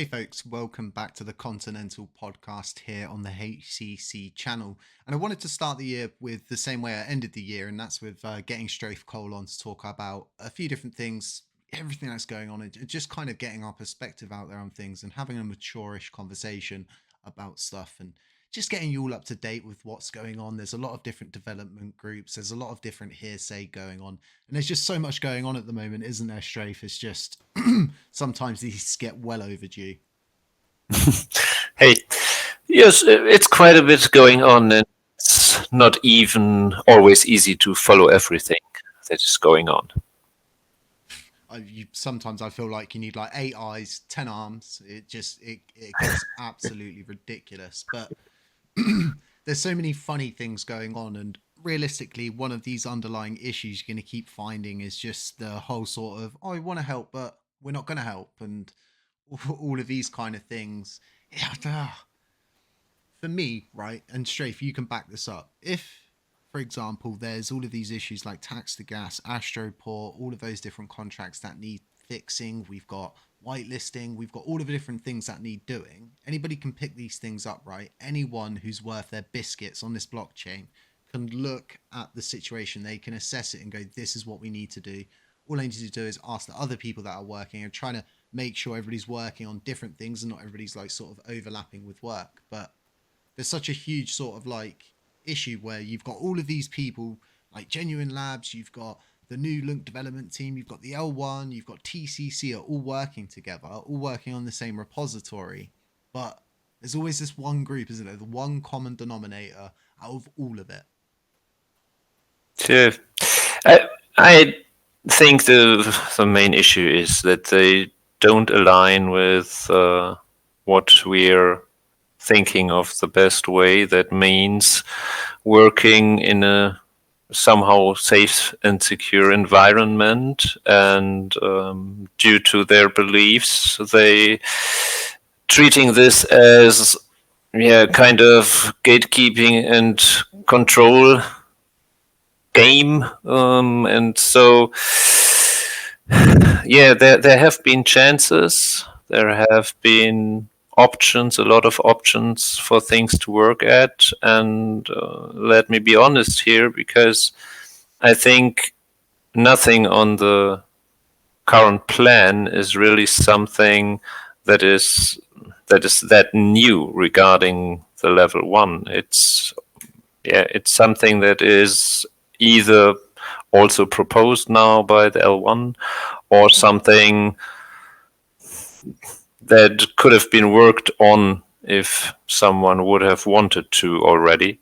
folks, welcome back to the Continental podcast here on the HCC channel. And I wanted to start the year with the same way I ended the year, and that's with getting Strafe Cole on to talk about a few different things, everything that's going on, and just kind of getting our perspective out there on things and having a mature-ish conversation about stuff and just getting you all up to date with what's going on. There's a lot of different development groups. There's a lot of different hearsay going on. And there's just so much going on at the moment, isn't there, Strafe? It's just sometimes these get well overdue. Hey, yes, it's quite a bit going on, and it's not even always easy to follow everything that is going on. Sometimes I feel like you need like 8 eyes, 10 arms. It gets absolutely ridiculous. But there's so many funny things going on, and realistically, one of these underlying issues you're going to keep finding is just the whole sort of, oh, we want to help, but we're not going to help, and all of these kind of things. Yeah, for me, right, and Strafe, you can back this up. If, for example, there's all of these issues like Tax2Gas, Astroport, all of those different contracts that need fixing, we've got whitelisting, we've got all of the different things that need doing. Anybody can pick these things up, right? Anyone who's worth their biscuits on this blockchain can look at the situation, they can assess it and go, this is what we need to do. All I need to do is ask the other people that are working and trying to make sure everybody's working on different things and not everybody's like sort of overlapping with work. But there's such a huge sort of like issue where you've got all of these people like Genuine Labs, you've got the new LUNC development team, you've got the L1, you've got TCC are all working together, all working on the same repository. But there's always this one group, isn't there? The one common denominator out of all of it. Sure. I think the main issue is that they don't align with what we're thinking of the best way. That means working in a somehow safe and secure environment, and due to their beliefs, they treating this as kind of gatekeeping and control game, and so there have been chances, there have been options, a lot of options for things to work at, and let me be honest here, because I think nothing on the current plan is really something that is that new regarding the level 1. It's something that is either also proposed now by the L1 or something that could have been worked on if someone would have wanted to already.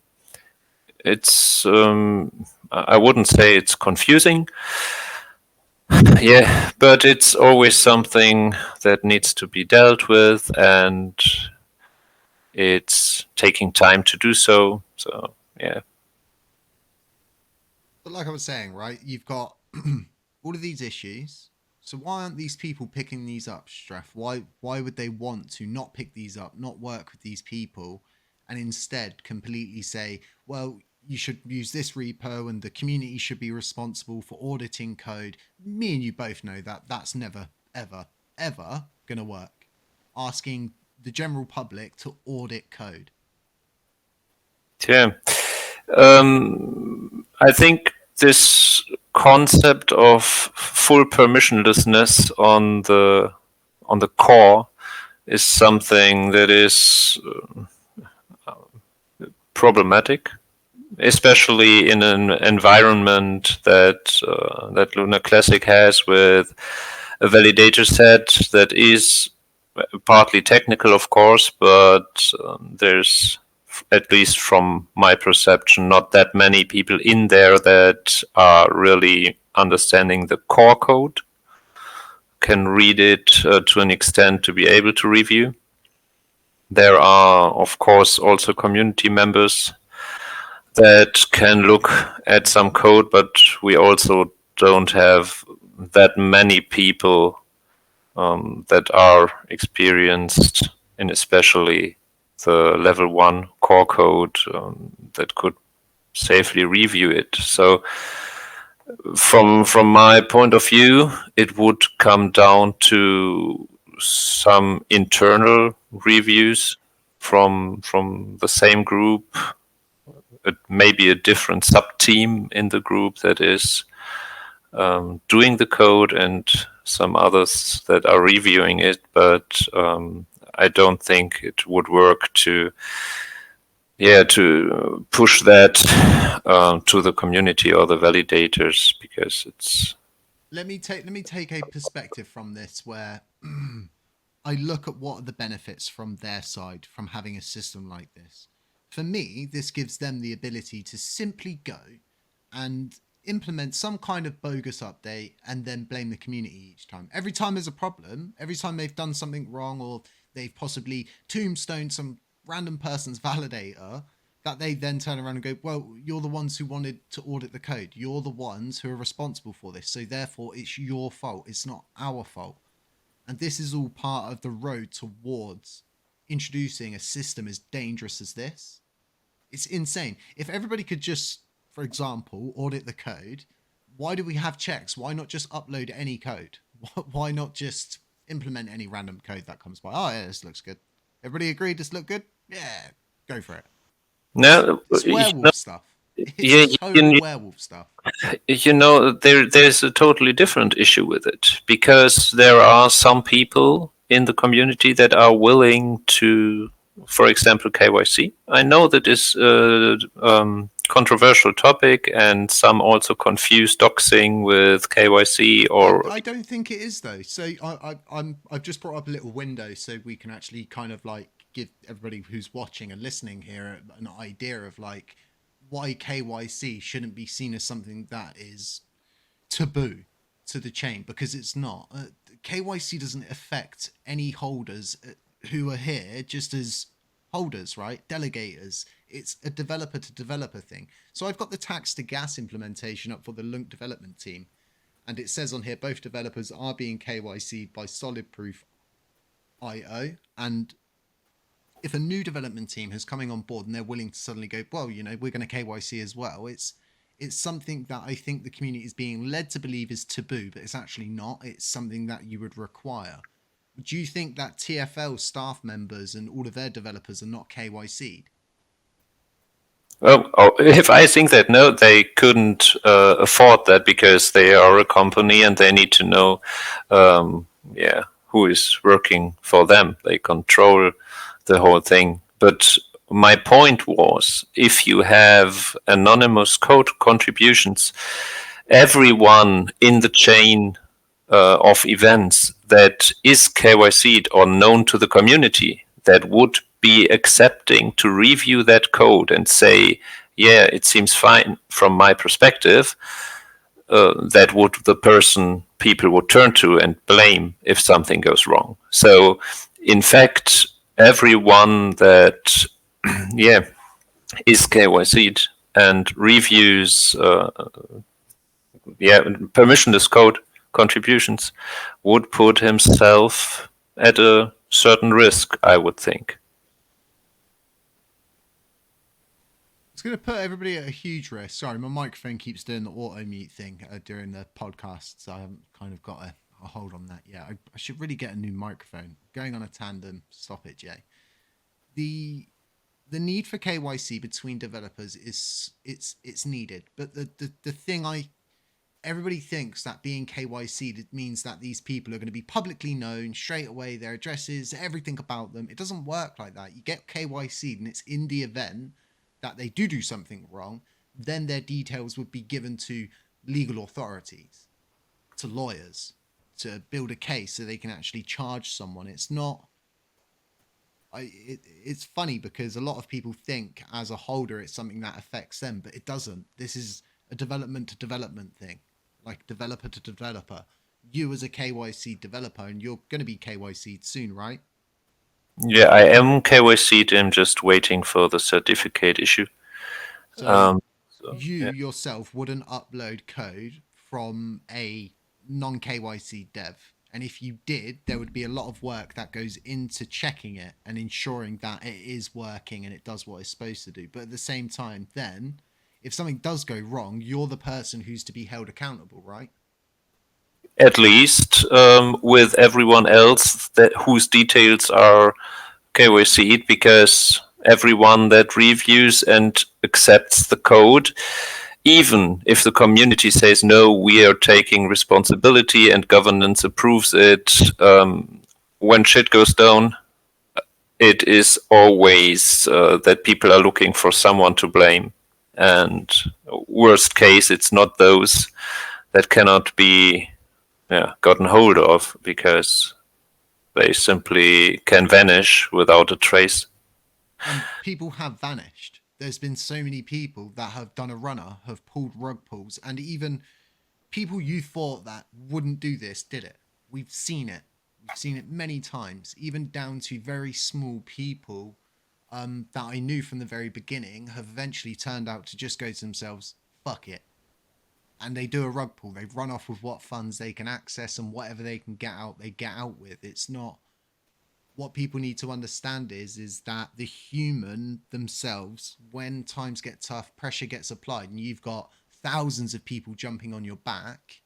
It's I wouldn't say it's confusing, but it's always something that needs to be dealt with, and it's taking time to do so. So yeah. But like I was saying, right, you've got all of these issues. So why aren't these people picking these up, Straff? Why would they want to not pick these up, not work with these people, and instead completely say, well, you should use this repo and the community should be responsible for auditing code? Me and you both know that that's never, ever, ever going to work. Asking the general public to audit code. Yeah. I think this concept of full permissionlessness on the core is something that is problematic, especially in an environment that Lunar Classic has, with a validator set that is partly technical, of course, but there's, at least from my perception, not that many people in there that are really understanding the core code, can read it to an extent to be able to review. There are, of course, also community members that can look at some code, but we also don't have that many people that are experienced in especially the level 1 core code that could safely review it. So from my point of view, it would come down to some internal reviews from the same group, maybe a different sub team in the group that is doing the code, and some others that are reviewing it. But I don't think it would work to push that to the community or the validators, because it's. Let me take a perspective from this where I look at what are the benefits from their side from having a system like this. For me, this gives them the ability to simply go and implement some kind of bogus update and then blame the community each time. Every time there's a problem, every time they've done something wrong or they've possibly tombstoned some random person's validator, that they then turn around and go, well, you're the ones who wanted to audit the code. You're the ones who are responsible for this. So therefore, it's your fault. It's not our fault. And this is all part of the road towards introducing a system as dangerous as this. It's insane. If everybody could just, for example, audit the code, why do we have checks? Why not just upload any code? Why not just implement any random code that comes by? Oh, yeah, this looks good. Everybody agree this look good? Yeah, go for it. No, It's werewolf stuff. Yeah, It's total werewolf stuff. There's a totally different issue with it, because there are some people in the community that are willing to, for example, KYC. I know that is a controversial topic, and some also confuse doxing with KYC. Or I don't think it is though. So I've just brought up a little window so we can actually kind of like give everybody who's watching and listening here an idea of like why KYC shouldn't be seen as something that is taboo to the chain, because it's not. KYC doesn't affect any holders who are here just as holders, right? Delegators. It's a developer to developer thing. So I've got the Tax2Gas implementation up for the LUNC development team. And it says on here, both developers are being KYC'd by Solid Proof IO. And if a new development team is coming on board and they're willing to suddenly go, well, you know, we're going to KYC as well, it's something that I think the community is being led to believe is taboo, but it's actually not. It's something that you would require. Do you think that TFL staff members and all of their developers are not KYC'd? If I think that, no, they couldn't afford that, because they are a company and they need to know, who is working for them. They control the whole thing. But my point was, if you have anonymous code contributions, everyone in the chain of events that is KYC'd or known to the community, that would be accepting to review that code and say, yeah, it seems fine from my perspective, that would the people would turn to and blame if something goes wrong. So in fact, everyone that is KYC'd and reviews permissionless code contributions would put himself at a certain risk, I would think. It's going to put everybody at a huge risk. Sorry, my microphone keeps doing the auto mute thing during the podcast, so I haven't kind of got a hold on that yet. I should really get a new microphone. Going on a tandem. Stop it, Jay. The need for KYC between developers is it's needed, but the thing everybody thinks that being KYC'd, it means that these people are going to be publicly known straight away, their addresses, everything about them. It doesn't work like that. You get KYC'd and it's in the event that they do something wrong, then their details would be given to legal authorities, to lawyers, to build a case so they can actually charge someone. It's not. It's funny because a lot of people think as a holder it's something that affects them, but it doesn't. This is a development to development thing, like developer to developer. You as a KYC developer, and you're going to be KYC'd soon, right? Yeah, I am KYC'd. I'm just waiting for the certificate issue. So yourself wouldn't upload code from a non-KYC dev. And if you did, there would be a lot of work that goes into checking it and ensuring that it is working and it does what it's supposed to do. But at the same time, then, if something does go wrong, you're the person who's to be held accountable, right? at least with everyone else whose details are KYC'd, because everyone that reviews and accepts the code, even if the community says no, we are taking responsibility and governance approves it, when shit goes down, it is always that people are looking for someone to blame. And worst case, it's not those that cannot be gotten hold of, because they simply can vanish without a trace. And people have vanished. There's been so many people that have done a runner, have pulled rug pulls, and even people you thought that wouldn't do this did it. We've seen it. We've seen it many times, even down to very small people that I knew from the very beginning have eventually turned out to just go to themselves, fuck it. And they do a rug pull. They run off with what funds they can access, and whatever they can get out, they get out with. It's not, what people need to understand is that the human themselves, when times get tough, pressure gets applied, and you've got thousands of people jumping on your back,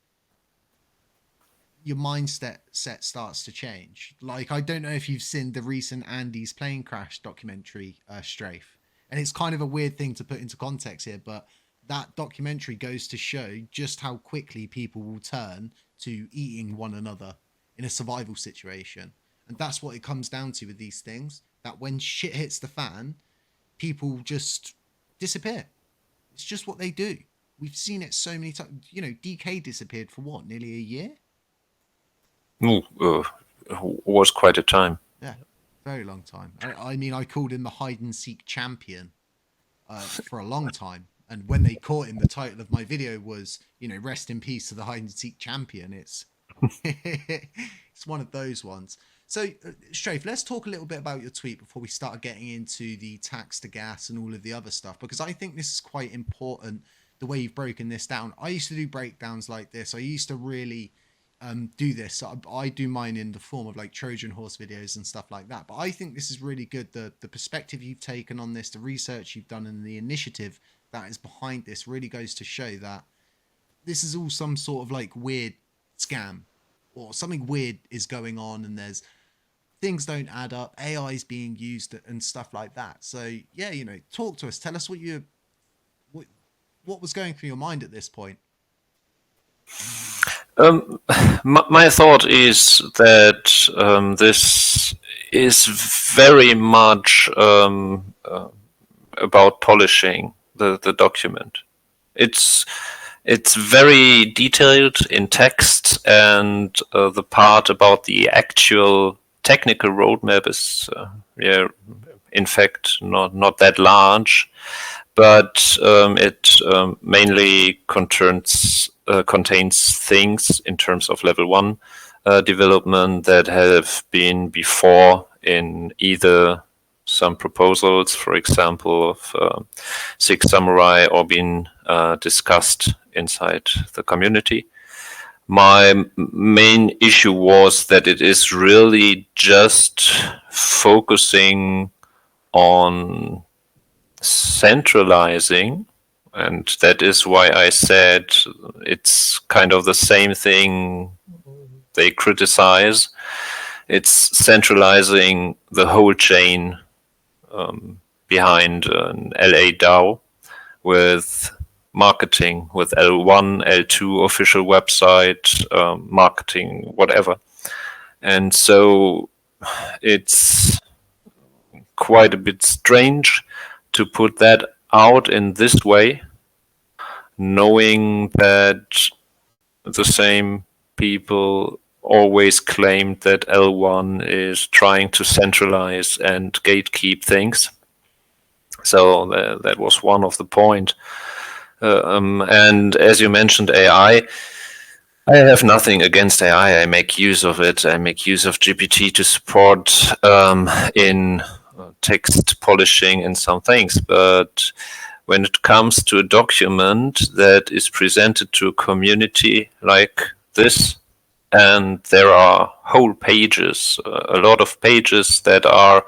your mindset starts to change. Like, I don't know if you've seen the recent Andy's plane crash documentary, Strafe, and it's kind of a weird thing to put into context here, but that documentary goes to show just how quickly people will turn to eating one another in a survival situation. And that's what it comes down to with these things, that when shit hits the fan, people just disappear. It's just what they do. We've seen it so many times. You know, DK disappeared for what, nearly a year? Was quite a time. Yeah, very long time. I mean, I called him the hide and seek champion for a long time. And when they caught him, the title of my video was, you know, rest in peace to the hide and seek champion. It's it's one of those ones. So, Strafe, let's talk a little bit about your tweet before we start getting into the Tax2Gas and all of the other stuff, because I think this is quite important, the way you've broken this down. I used to do breakdowns like this. I used to really do this. I do mine in the form of like Trojan horse videos and stuff like that. But I think this is really good. The perspective you've taken on this, the research you've done, and the initiative that is behind this really goes to show that this is all some sort of like weird scam, or something weird is going on, and there's things don't add up. AI is being used and stuff like that. So yeah, you know, talk to us. Tell us what was going through your mind at this point. My thought is that this is very much about polishing the document. It's very detailed in text, and the part about the actual technical roadmap is, in fact, not that large, but it mainly contains things in terms of level 1 development that have been before in either some proposals, for example, of Six Samurai, or been discussed inside the community. My main issue was that it is really just focusing on centralizing, and that is why I said it's kind of the same thing they criticize. It's centralizing the whole chain behind an LA DAO with marketing, with L1, L2 official website, marketing, whatever. And so it's quite a bit strange to put that out in this way, knowing that the same people always claimed that L1 is trying to centralize and gatekeep things. So that was one of the point. And as you mentioned, AI, I have nothing against AI. I make use of it. I make use of GPT to support in text polishing and some things. But when it comes to a document that is presented to a community like this, and there are whole pages, a lot of pages that are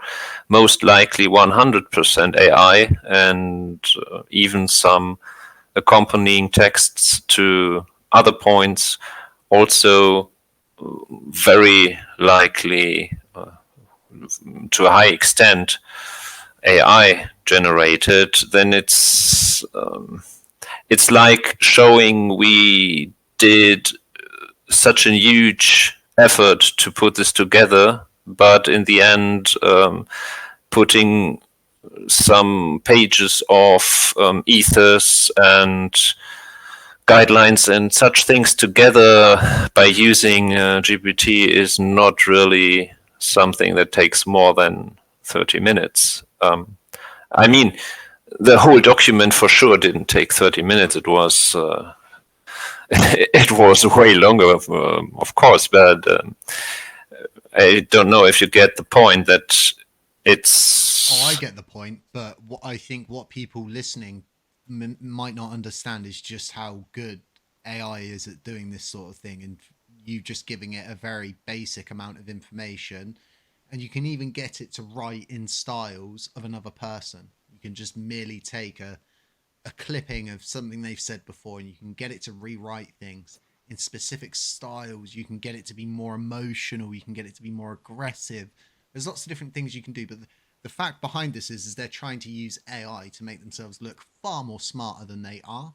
most likely 100% AI, and even some accompanying texts to other points, also very likely, to a high extent, AI generated, then it's like showing we did such a huge effort to put this together, but in the end, putting some pages of ethos and guidelines and such things together by using GPT is not really something that takes more than 30 minutes. I mean, the whole document for sure didn't take 30 minutes. It was it was way longer, of course, but I don't know if you get the point that it's... Oh, I get the point, but I think what people listening might not understand is just how good AI is at doing this sort of thing, and you just giving it a very basic amount of information, and you can even get it to write in styles of another person. You can just merely take a clipping of something they've said before, and you can get it to rewrite things in specific styles. You can get it to be more emotional. You can get it to be more aggressive. There's lots of different things you can do, but the fact behind this is they're trying to use AI to make themselves look far more smarter than they are.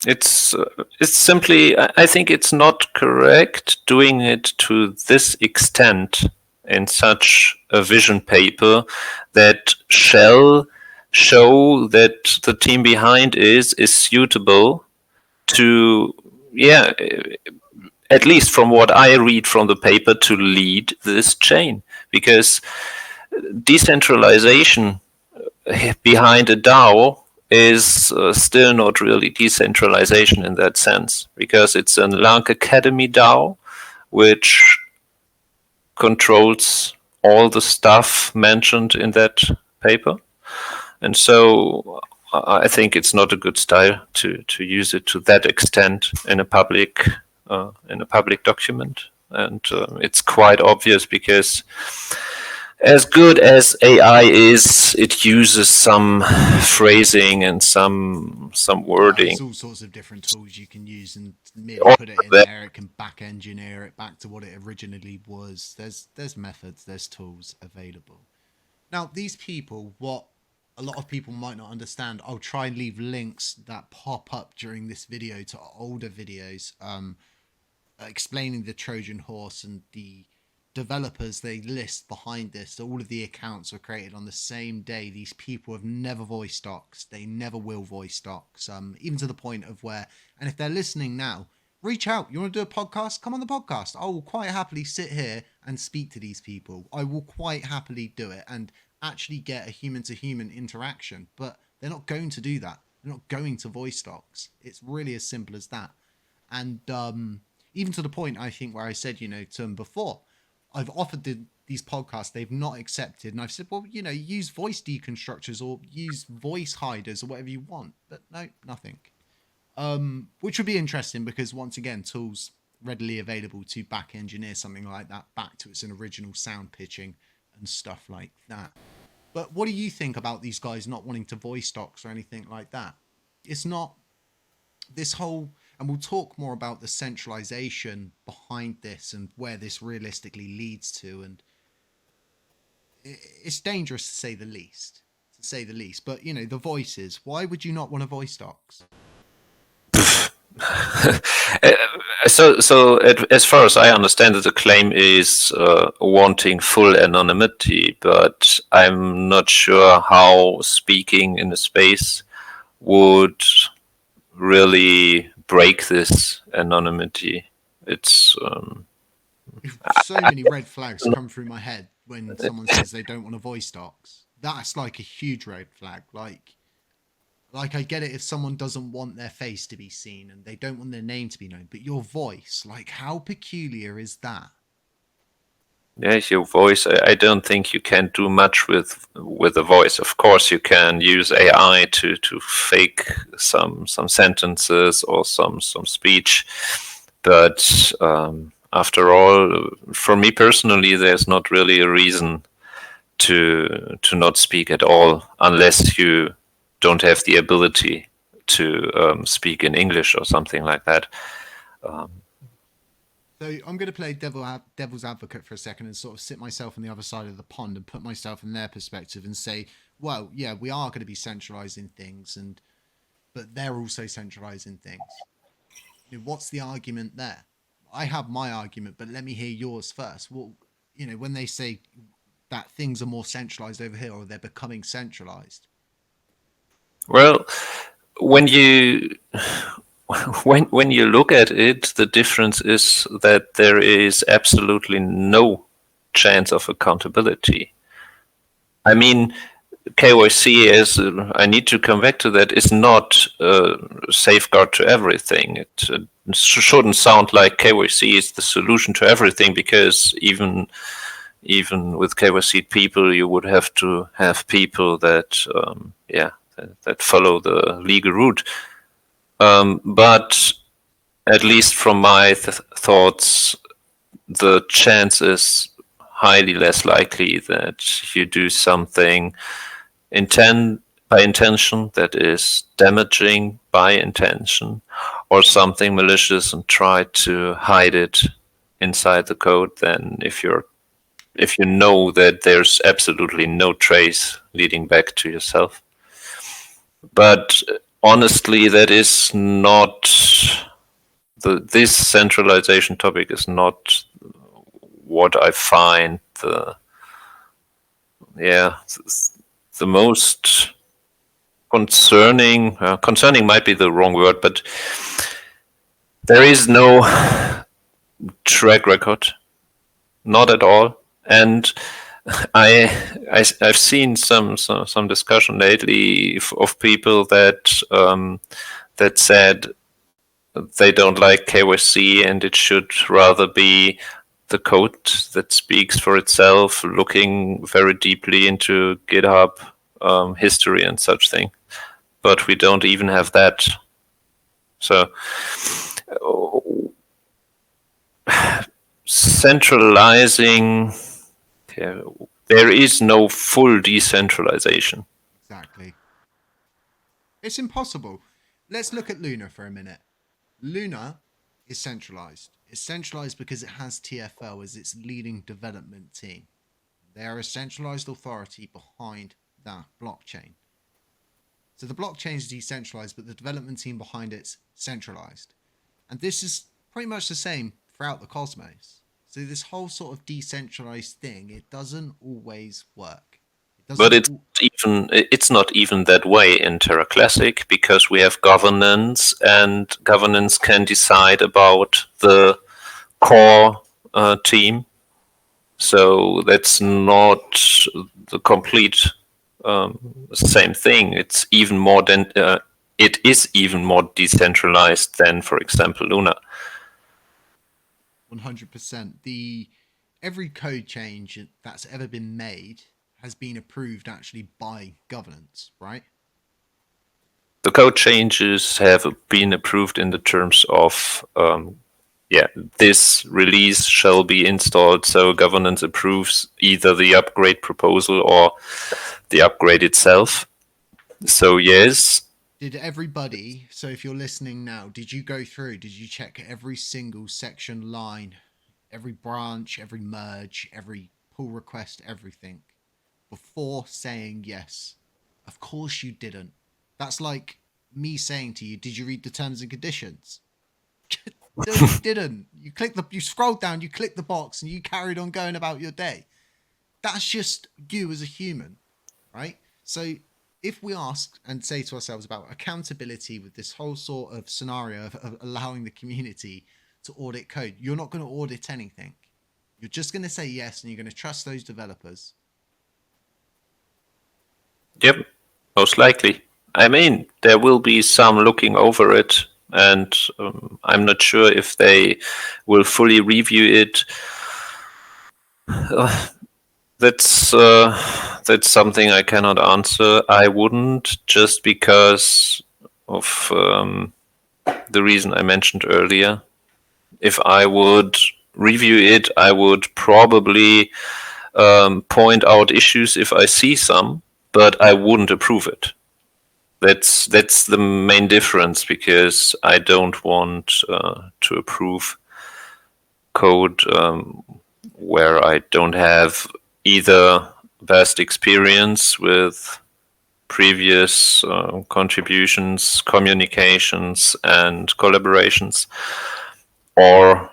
It's simply, I think it's not correct doing it to this extent in such a vision paper that shall show that the team behind is suitable to, at least from what I read from the paper, to lead this chain. Because decentralization behind a DAO is still not really decentralization in that sense, because it's a LUNC Academy DAO which controls all the stuff mentioned in that paper. And so I think it's not a good style to use it to that extent in a public document. And it's quite obvious, because as good as AI is, it uses some phrasing and some wording. There's all sorts of different tools you can use, and merely put it in there. It can back engineer it back to what it originally was. There's methods, there's tools available. Now, these people, what a lot of people might not understand, I'll try and leave links that pop up during this video to older videos explaining the Trojan horse and the developers they list behind this. All of the accounts were created on the same day. These people have never voiced docs. They never will voice docs, even to the point of where, and if they're listening now, reach out. You want to do a podcast? Come on the podcast. I will quite happily sit here and speak to these people. I will quite happily do it and actually get a human to human interaction, but they're not going to do that. They're not going to voice docs. It's really as simple as that. And even to the point, I think, where I said, to them before, I've offered these podcasts, they've not accepted. And I've said, well, use voice deconstructors or use voice hiders or whatever you want. But no, nothing. Which would be interesting, because once again, tools readily available to back engineer something like that back to its original sound pitching and stuff like that. But what do you think about these guys not wanting to voice docs or anything like that? It's not this whole, and we'll talk more about the centralization behind this and where this realistically leads to, and it's dangerous to say the least. But the voices, why would you not want to voice docs? So as far as I understand it, the claim is wanting full anonymity, but I'm not sure how speaking in a space would really break this anonymity. It's so many red flags come through my head when someone says they don't want to voice docs. That's like a huge red flag. Like I get it if someone doesn't want their face to be seen and they don't want their name to be known, but your voice, like, how peculiar is that? Yeah, your voice. I don't think you can do much with a voice. Of course, you can use AI to fake some sentences or some speech, but after all, for me personally, there's not really a reason to not speak at all, unless you don't have the ability to speak in English or something like that. So I'm going to play devil's advocate for a second and sort of sit myself on the other side of the pond and put myself in their perspective and say, well, yeah, we are going to be centralizing things, but they're also centralizing things. What's the argument there? I have my argument, but let me hear yours first. Well, when they say that things are more centralized over here or they're becoming centralized. Well, when you when you look at it, the difference is that there is absolutely no chance of accountability. I mean, KYC, as I need to come back to that, is not a safeguard to everything. It shouldn't sound like KYC is the solution to everything, because even with KYC people, you would have to have people that that follow the legal route. But at least from my thoughts, the chance is highly less likely that you do something by intention that is damaging by intention, or something malicious and try to hide it inside the code, than if you know that there's absolutely no trace leading back to yourself. But honestly, that is not this centralization topic is not what I find the most concerning. Concerning might be the wrong word, but there is no track record, not at all. And I've seen some discussion lately of people that said they don't like KYC and it should rather be the code that speaks for itself, looking very deeply into GitHub history and such thing. But we don't even have that. So centralizing, there is no full decentralization. Exactly. It's impossible. Let's look at Luna for a minute. Luna is centralized. It's centralized because it has TFL as its leading development team. They are a centralized authority behind that blockchain. So the blockchain is decentralized, but the development team behind it's centralized. And this is pretty much the same throughout the cosmos. So this whole sort of decentralized thing, it doesn't always work. But it's not even that way in Terra Classic, because we have governance, and governance can decide about the core team. So that's not the complete same thing. It is even more decentralized than, for example, Luna. 100%. Every code change that's ever been made has been approved actually by governance, right? The code changes have been approved in the terms of this release shall be installed, so governance approves either the upgrade proposal or the upgrade itself. So yes. Did everybody, so if you're listening now, did you go through, did you check every single section line, every branch, every merge, every pull request, everything, before saying yes? Of course you didn't. That's like me saying to you, did you read the terms and conditions? No, you didn't. You scrolled down, you clicked the box, and you carried on going about your day. That's just you as a human, right? So if we ask and say to ourselves about accountability with this whole sort of scenario of allowing the community to audit code, you're not going to audit anything. You're just going to say yes, and you're going to trust those developers. Yep, most likely. I mean, there will be some looking over it, and I'm not sure if they will fully review it. That's something I cannot answer. I wouldn't, just because of the reason I mentioned earlier. If I would review it, I would probably point out issues if I see some, but I wouldn't approve it. That's the main difference, because I don't want to approve code where I don't have either vast experience with previous contributions, communications, and collaborations, or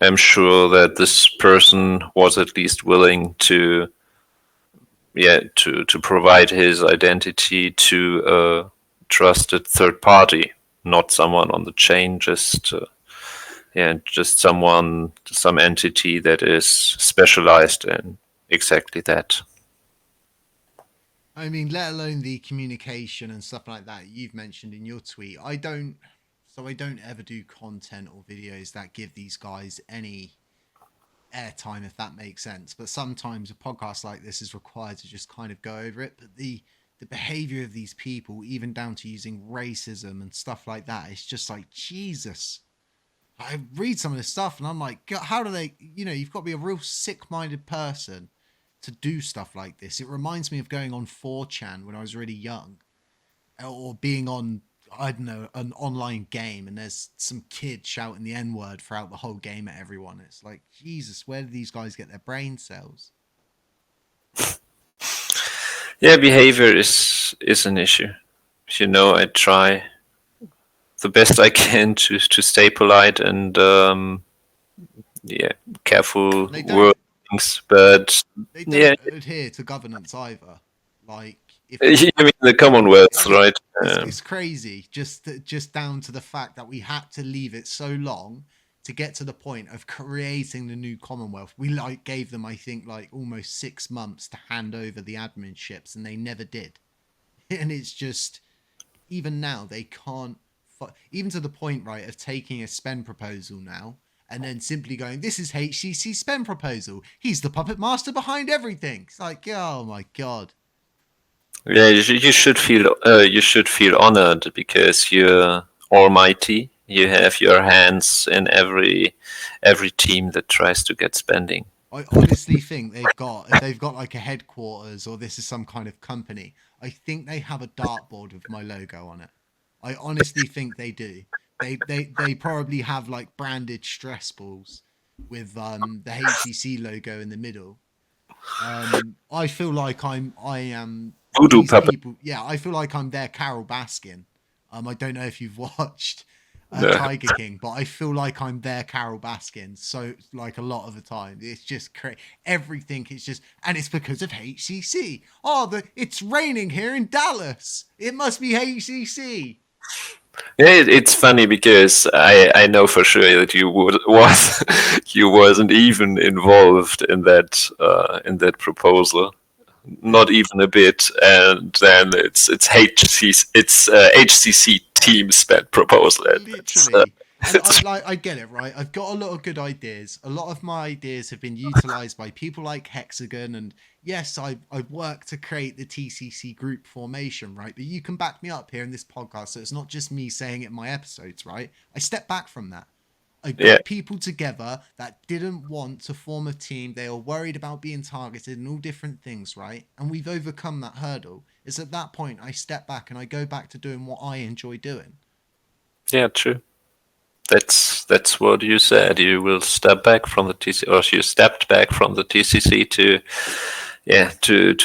am sure that this person was at least willing to provide his identity to a trusted third party, not someone on the chain, just some entity that is specialized in exactly that. I mean, let alone the communication and stuff like that you've mentioned in your tweet. I don't ever do content or videos that give these guys any airtime, if that makes sense. But sometimes a podcast like this is required to just kind of go over it. But the behavior of these people, even down to using racism and stuff like that, it's just like, Jesus. I read some of this stuff and I'm like, God, how do they, you've got to be a real sick-minded person to do stuff like this. It reminds me of going on 4chan when I was really young, or being on, I don't know, an online game, and there's some kid shouting the N-word throughout the whole game at everyone. It's like, Jesus, where do these guys get their brain cells? Yeah, behavior is an issue. I try the best I can to stay polite and careful wordings, but they don't adhere to governance either. Like, if you mean the Commonwealth, right? It's crazy. Just down to the fact that we had to leave it so long to get to the point of creating the new Commonwealth. We gave them, I think, almost 6 months to hand over the adminships, and they never did. And it's just, even now they can't, even to the point, right, of taking a spend proposal now and then simply going, this is HCC spend proposal. He's the puppet master behind everything. It's like, oh my God. Yeah, you should feel honored, because you're almighty. You have your hands in every team that tries to get spending. I honestly think if they've got like a headquarters, or this is some kind of company, I think they have a dartboard with my logo on it. I honestly think they do. They probably have like branded stress balls with the HCC logo in the middle. I feel like I am Voodoo these puppet. people. Yeah, I feel like I'm their Carol Baskin. I don't know if you've watched No. Tiger King, but I feel like I'm their Carol Baskin. So like a lot of the time, it's just everything is just, and it's because of HCC. Oh, it's raining here in Dallas. It must be HCC. Yeah, it's funny, because I know for sure that you wasn't even involved in that proposal, not even a bit, and then it's HCC team spend proposal. Literally. And I get it, right? I've got a lot of good ideas. A lot of my ideas have been utilized by people like Hexagon, and yes, I've worked to create the TCC group formation, right? But you can back me up here in this podcast, so it's not just me saying it in my episodes, right? I step back from that. I got people together that didn't want to form a team. They were worried about being targeted and all different things, right? And we've overcome that hurdle. It's at that point I step back and I go back to doing what I enjoy doing. Yeah, true. That's what you said. You will step back from the TCC, or you stepped back from the TCC to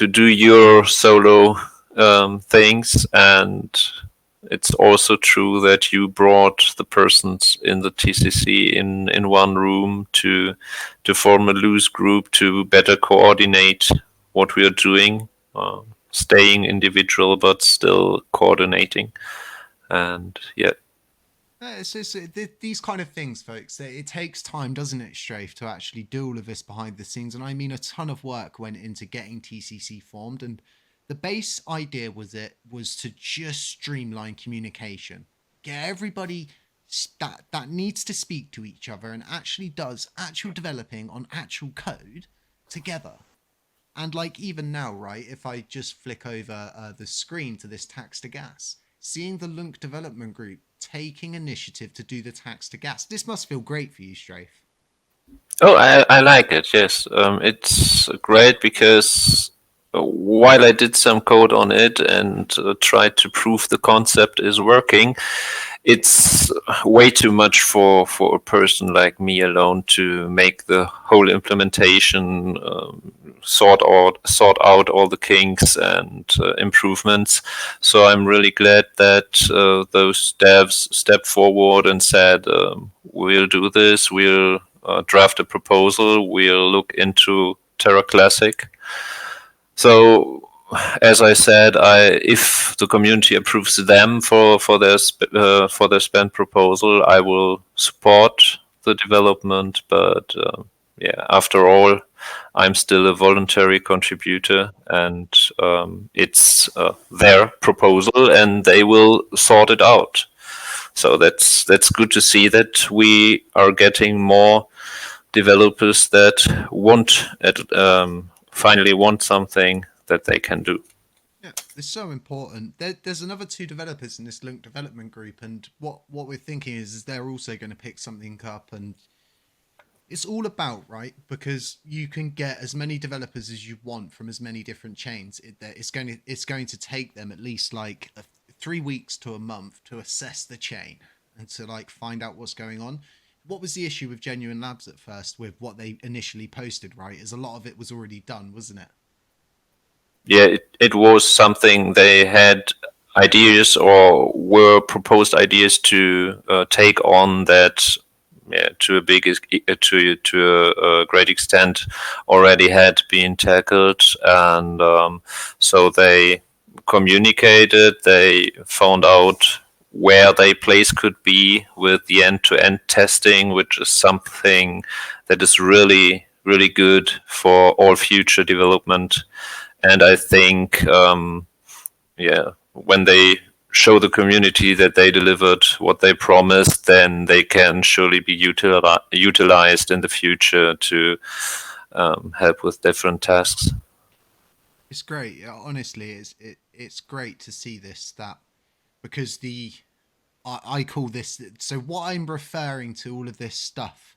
do your solo things, and it's also true that you brought the persons in the TCC in one room to form a loose group to better coordinate what we are doing, staying individual but still coordinating, and yeah. It's just these kind of things, folks. It takes time, doesn't it, Strafe, to actually do all of this behind the scenes. And I mean, a ton of work went into getting TCC formed. And the base idea was to just streamline communication, get everybody that needs to speak to each other and actually does actual developing on actual code together. And like even now, right, if I just flick over the screen to this Tax2Gas, seeing the LUNC development group taking initiative to do the Tax2Gas, this must feel great for you, Strafe. Oh, I like it. Yes, it's great, because while I did some code on it and tried to prove the concept is working, it's way too much for a person like me alone to make the whole implementation, sort out all the kinks and improvements. So I'm really glad that those devs stepped forward and said, we'll do this, we'll draft a proposal, we'll look into Terra Classic. So, as I said, if the community approves them for their spend proposal, I will support the development. But yeah, after all, I'm still a voluntary contributor, and it's their proposal, and they will sort it out. So that's good to see that we are getting more developers that finally want something that they can do. Yeah, it's so important. There's another 2 developers in this LUNC development group, and what we're thinking is they're also going to pick something up, and it's all about, right, because you can get as many developers as you want from as many different chains. It's going to take them at least like 3 weeks to a month to assess the chain and to like find out what's going on. What was the issue with Genuine Labs at first with what they initially posted, right? Is a lot of it was already done, wasn't it? Yeah, it was something they had ideas or were proposed ideas to take on that, yeah, to a great extent already had been tackled, and so they communicated. They found out where their place could be with the end-to-end testing, which is something that is really good for all future development. And I think, yeah, when they show the community that they delivered what they promised, then they can surely be utilized in the future to help with different tasks. It's great. Honestly, it's great to see this, that because I call this, so what I'm referring to all of this stuff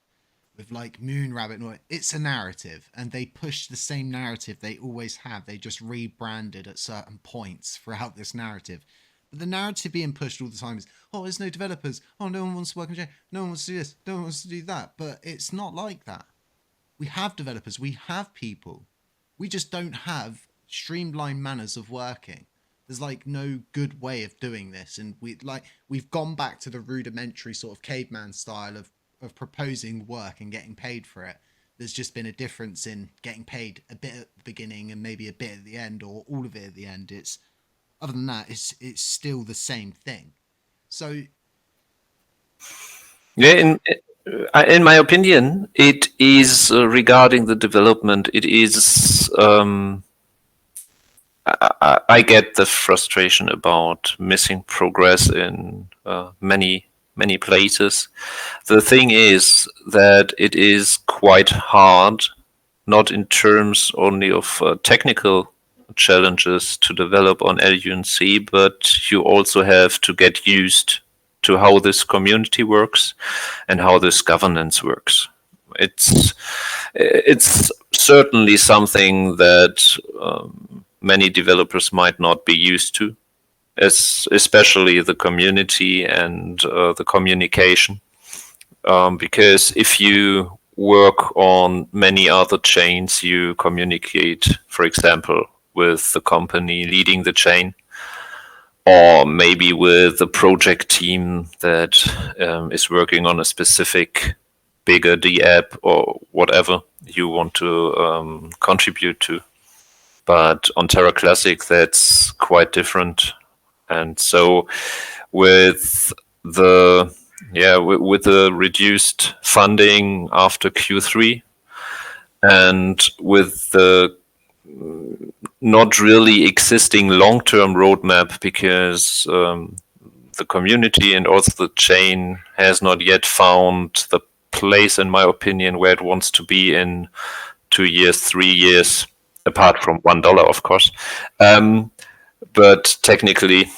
with like Moon Rabbit, it's a narrative, and they push the same narrative they always have. They just rebranded at certain points throughout this narrative. But the narrative being pushed all the time is, oh, there's no developers. Oh, no one wants to work on J. No one wants to do this. No one wants to do that. But it's not like that. We have developers. We have people. We just don't have streamlined manners of working. There's like no good way of doing this, and we've gone back to the rudimentary sort of caveman style of proposing work and getting paid for it. There's just been a difference in getting paid a bit at the beginning and maybe a bit at the end, or all of it at the end. It's other than that, it's still the same thing. So yeah, in my opinion, it is regarding the development. It is. I get the frustration about missing progress in many places. The thing is that it is quite hard, not in terms only of technical challenges to develop on LUNC, but you also have to get used to how this community works and how this governance works. It's certainly something that many developers might not be used to, especially the community and the communication. Because if you work on many other chains, you communicate, for example, with the company leading the chain, or maybe with the project team that is working on a specific bigger D app or whatever you want to contribute to. But on Terra Classic, that's quite different. And so with the reduced funding after Q3 and with the not really existing long-term roadmap, because the community and also the chain has not yet found the place, in my opinion, where it wants to be in 2 years, 3 years, apart from $1, of course. But technically,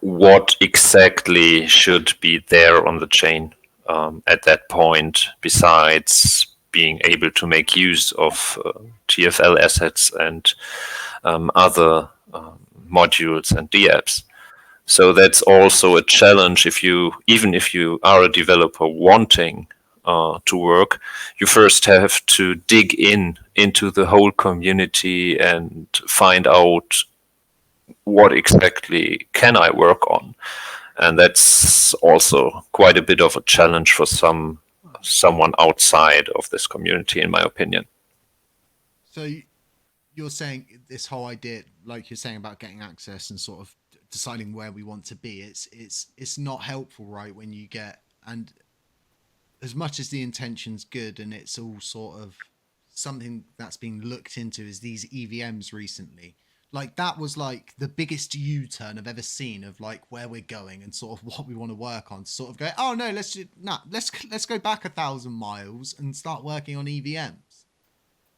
what exactly should be there on the chain at that point, besides being able to make use of TFL assets and other modules and dApps. So that's also a challenge even if you are a developer wanting to work, you first have to dig into the whole community and find out what exactly can I work on. And that's also quite a bit of a challenge for someone outside of this community, in my opinion. So you're saying this whole idea, like you're saying about getting access and sort of deciding where we want to be, it's not helpful, right? When you get, and as much as the intention's good and it's all sort of something that's being looked into, is these EVMs recently. Like that was like the biggest U-turn I've ever seen of like where we're going and sort of what we want to work on. Sort of go, oh no, let's go back 1,000 miles and start working on EVMs.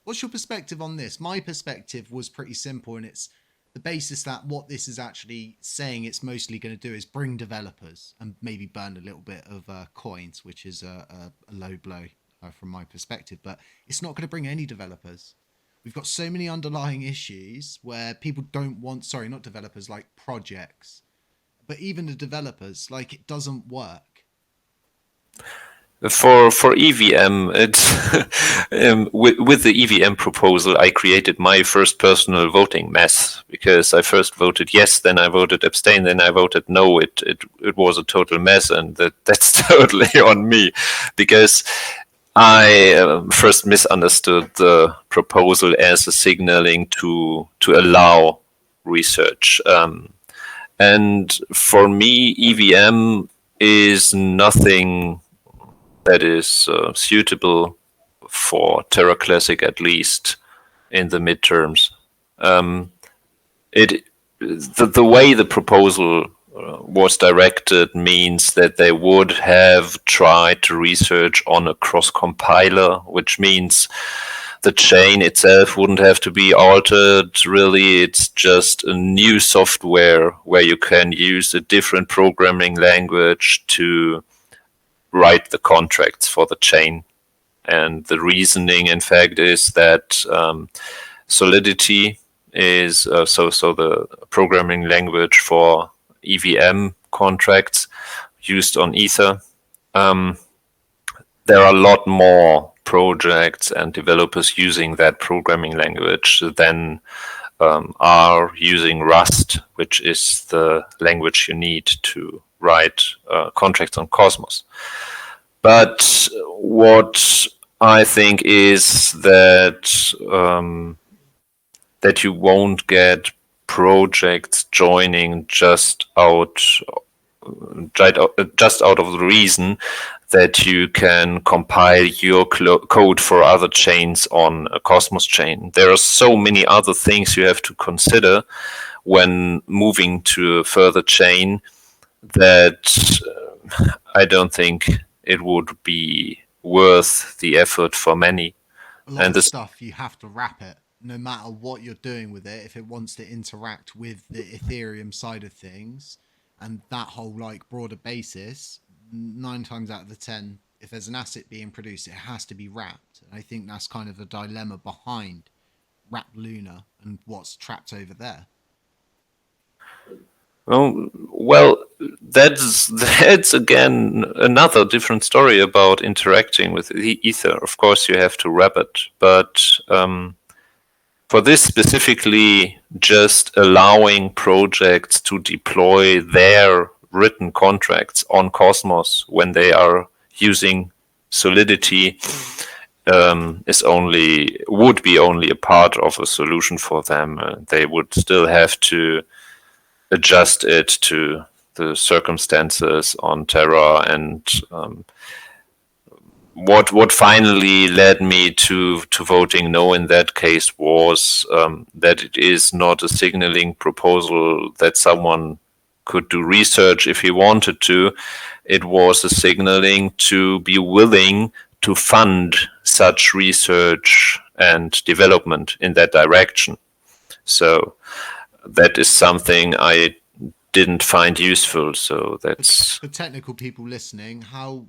What's your perspective on this? My perspective was pretty simple, and it's the basis that what this is actually saying it's mostly going to do is bring developers and maybe burn a little bit of coins, which is a low blow from my perspective. But it's not going to bring any developers. We've got so many underlying issues where people don't want, sorry, not developers, like projects, but even the developers, like it doesn't work. For EVM, it's with the EVM proposal, I created my first personal voting mess, because I first voted yes, then I voted abstain, then I voted no. It was a total mess, and that's totally on me, because I first misunderstood the proposal as a signaling to allow research, and for me, EVM is nothing that is suitable for Terra Classic, at least in the midterms. The way the proposal was directed means that they would have tried to research on a cross-compiler, which means the chain itself wouldn't have to be altered. Really, it's just a new software where you can use a different programming language to write the contracts for the chain. And the reasoning, in fact, is that Solidity is so the programming language for EVM contracts used on Ether. There are a lot more projects and developers using that programming language than are using Rust, which is the language you need to write contracts on Cosmos. But what I think is that that you won't get projects joining just out of the reason that you can compile your code for other chains on a Cosmos chain. There are so many other things you have to consider when moving to a further chain that I don't think it would be worth the effort for many. A lot of stuff you have to wrap it, no matter what you're doing with it, if it wants to interact with the Ethereum side of things and that whole like broader basis. 9 times out of the 10, if there's an asset being produced, it has to be wrapped. And I think that's kind of a dilemma behind wrapped Luna and what's trapped over there. Well, that's again another different story about interacting with Ether. Of course, you have to wrap it, but for this specifically, just allowing projects to deploy their written contracts on Cosmos when they are using Solidity would be only a part of a solution for them. They would still have to adjust it to the circumstances on Terra, and what finally led me to voting no in that case was that it is not a signaling proposal that someone could do research if he wanted to. It was a signaling to be willing to fund such research and development in that direction. So that is something I didn't find useful. So that's for technical people listening. How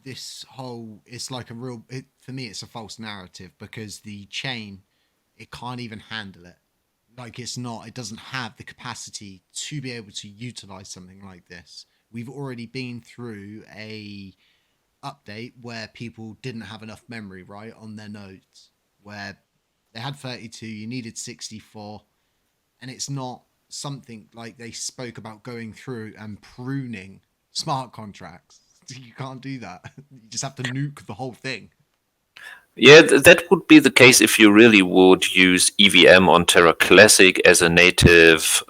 this whole, it's like for me it's a false narrative, because the chain, it can't even handle it. Like, it doesn't have the capacity to be able to utilize something like this. We've already been through a update where people didn't have enough memory, right, on their nodes, where they had 32, you needed 64, and it's not something like they spoke about going through and pruning smart contracts. You can't do that. You just have to nuke the whole thing. Yeah, that would be the case if you really would use EVM on Terra Classic as a native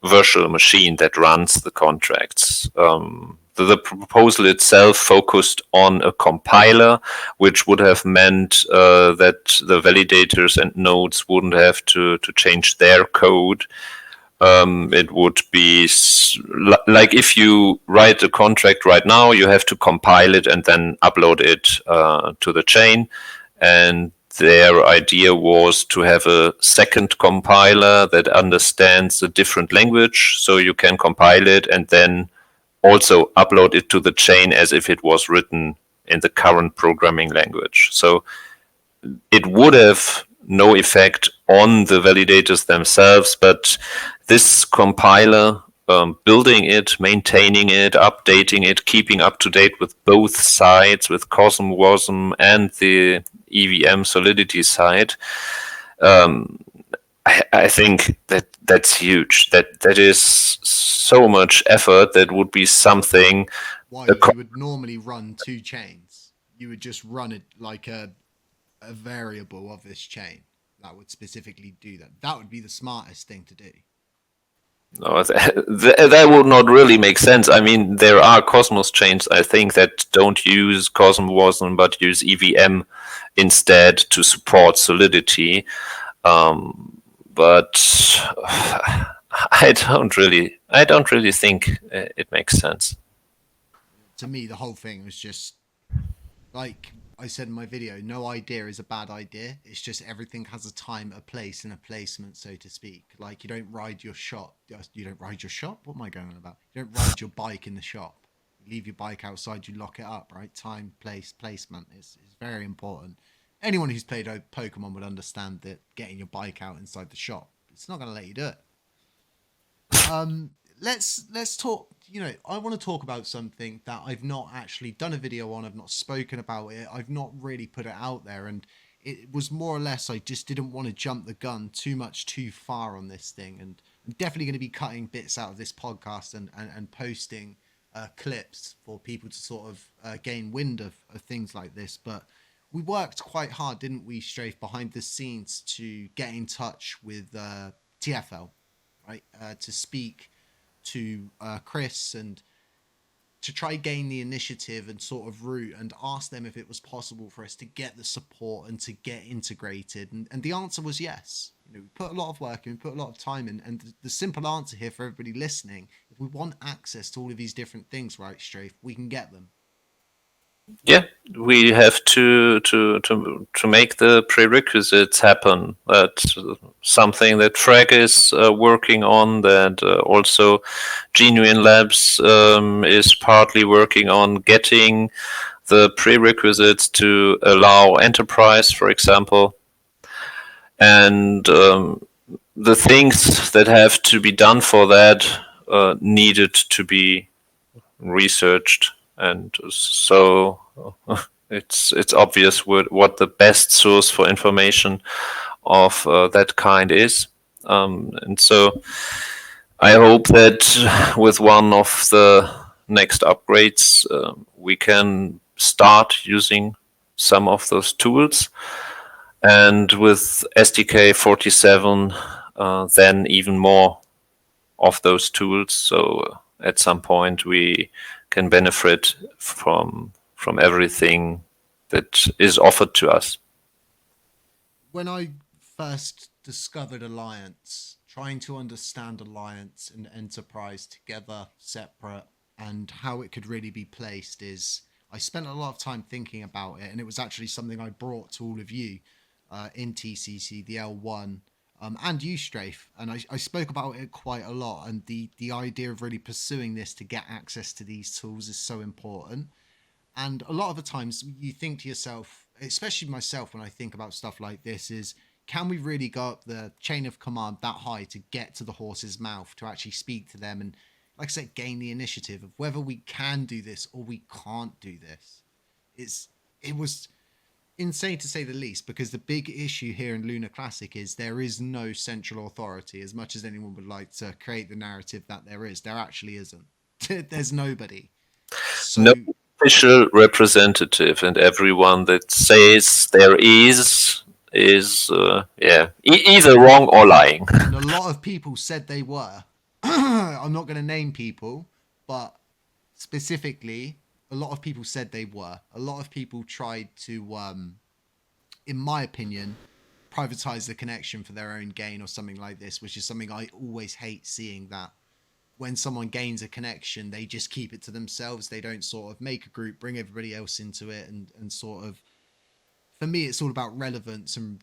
virtual machine that runs the contracts. The proposal itself focused on a compiler, which would have meant that the validators and nodes wouldn't have to change their code. It would be like if you write a contract right now, you have to compile it and then upload it to the chain. And their idea was to have a second compiler that understands a different language, so you can compile it and then also upload it to the chain as if it was written in the current programming language. So it would have no effect on the validators themselves, but this compiler, building it, maintaining it, updating it, keeping up to date with both sides, with COSM, WASM, and the EVM Solidity side, I think that's huge. That is so much effort. That would be something. Why you would normally run two chains. You would just run it like a variable of this chain that would specifically do that. That would be the smartest thing to do. No, that would not really make sense. I mean, there are Cosmos chains, I think, that don't use Cosm WASM but use EVM instead to support Solidity. But I don't really think it makes sense. To me, the whole thing was just, like I said in my video, no idea is a bad idea. It's just everything has a time, a place, and a placement, so to speak. Like, you don't ride your shop. You don't ride your shop? What am I going on about? You don't ride your bike in the shop. You leave your bike outside, you lock it up, right? Time, place, placement is very important. Anyone who's played Pokemon would understand that getting your bike out inside the shop, it's not going to let you do it. Let's talk. I want to talk about something that I've not actually done a video on. I've not spoken about it. I've not really put it out there, and it was more or less I just didn't want to jump the gun too much too far on this thing. And I'm definitely going to be cutting bits out of this podcast and posting clips for people to sort of gain wind of things like this. But we worked quite hard, didn't we, Strafe, behind the scenes to get in touch with TFL, right, to speak to Chris and to try gain the initiative and sort of route and ask them if it was possible for us to get the support and to get integrated. And the answer was yes. We put a lot of work in, we put a lot of time in, and the simple answer here for everybody listening, if we want access to all of these different things, right, Strafe, we can get them. Yeah, we have to make the prerequisites happen. That's something that Frag is working on. That also Genuine Labs is partly working on getting the prerequisites to allow enterprise, for example, and the things that have to be done for that needed to be researched, and so it's obvious what the best source for information of that kind is, and so I hope that with one of the next upgrades we can start using some of those tools, and with SDK 47 then even more of those tools, so at some point we can benefit from everything that is offered to us. When I first discovered Alliance, trying to understand Alliance and Enterprise together, separate, and how it could really be placed, I spent a lot of time thinking about it, and it was actually something I brought to all of you in TCC, the L1, and you, Strafe, and I spoke about it quite a lot, and the idea of really pursuing this to get access to these tools is so important. And a lot of the times you think to yourself, especially myself, when I think about stuff like this, is can we really go up the chain of command that high to get to the horse's mouth, to actually speak to them and, like I said, gain the initiative of whether we can do this or we can't do this? It was insane to say the least, because the big issue here in Lunar Classic is there is no central authority. As much as anyone would like to create the narrative that there is, there actually isn't. There's nobody. No So official representative, and everyone that says there is either wrong or lying. and a lot of people said they were. I'm not going to name people, but specifically, a lot of people said they were. A lot of people tried to, in my opinion, privatize the connection for their own gain or something like this, which is something I always hate seeing, that when someone gains a connection, they just keep it to themselves. They don't sort of make a group, bring everybody else into it, and sort of, for me, it's all about relevance, and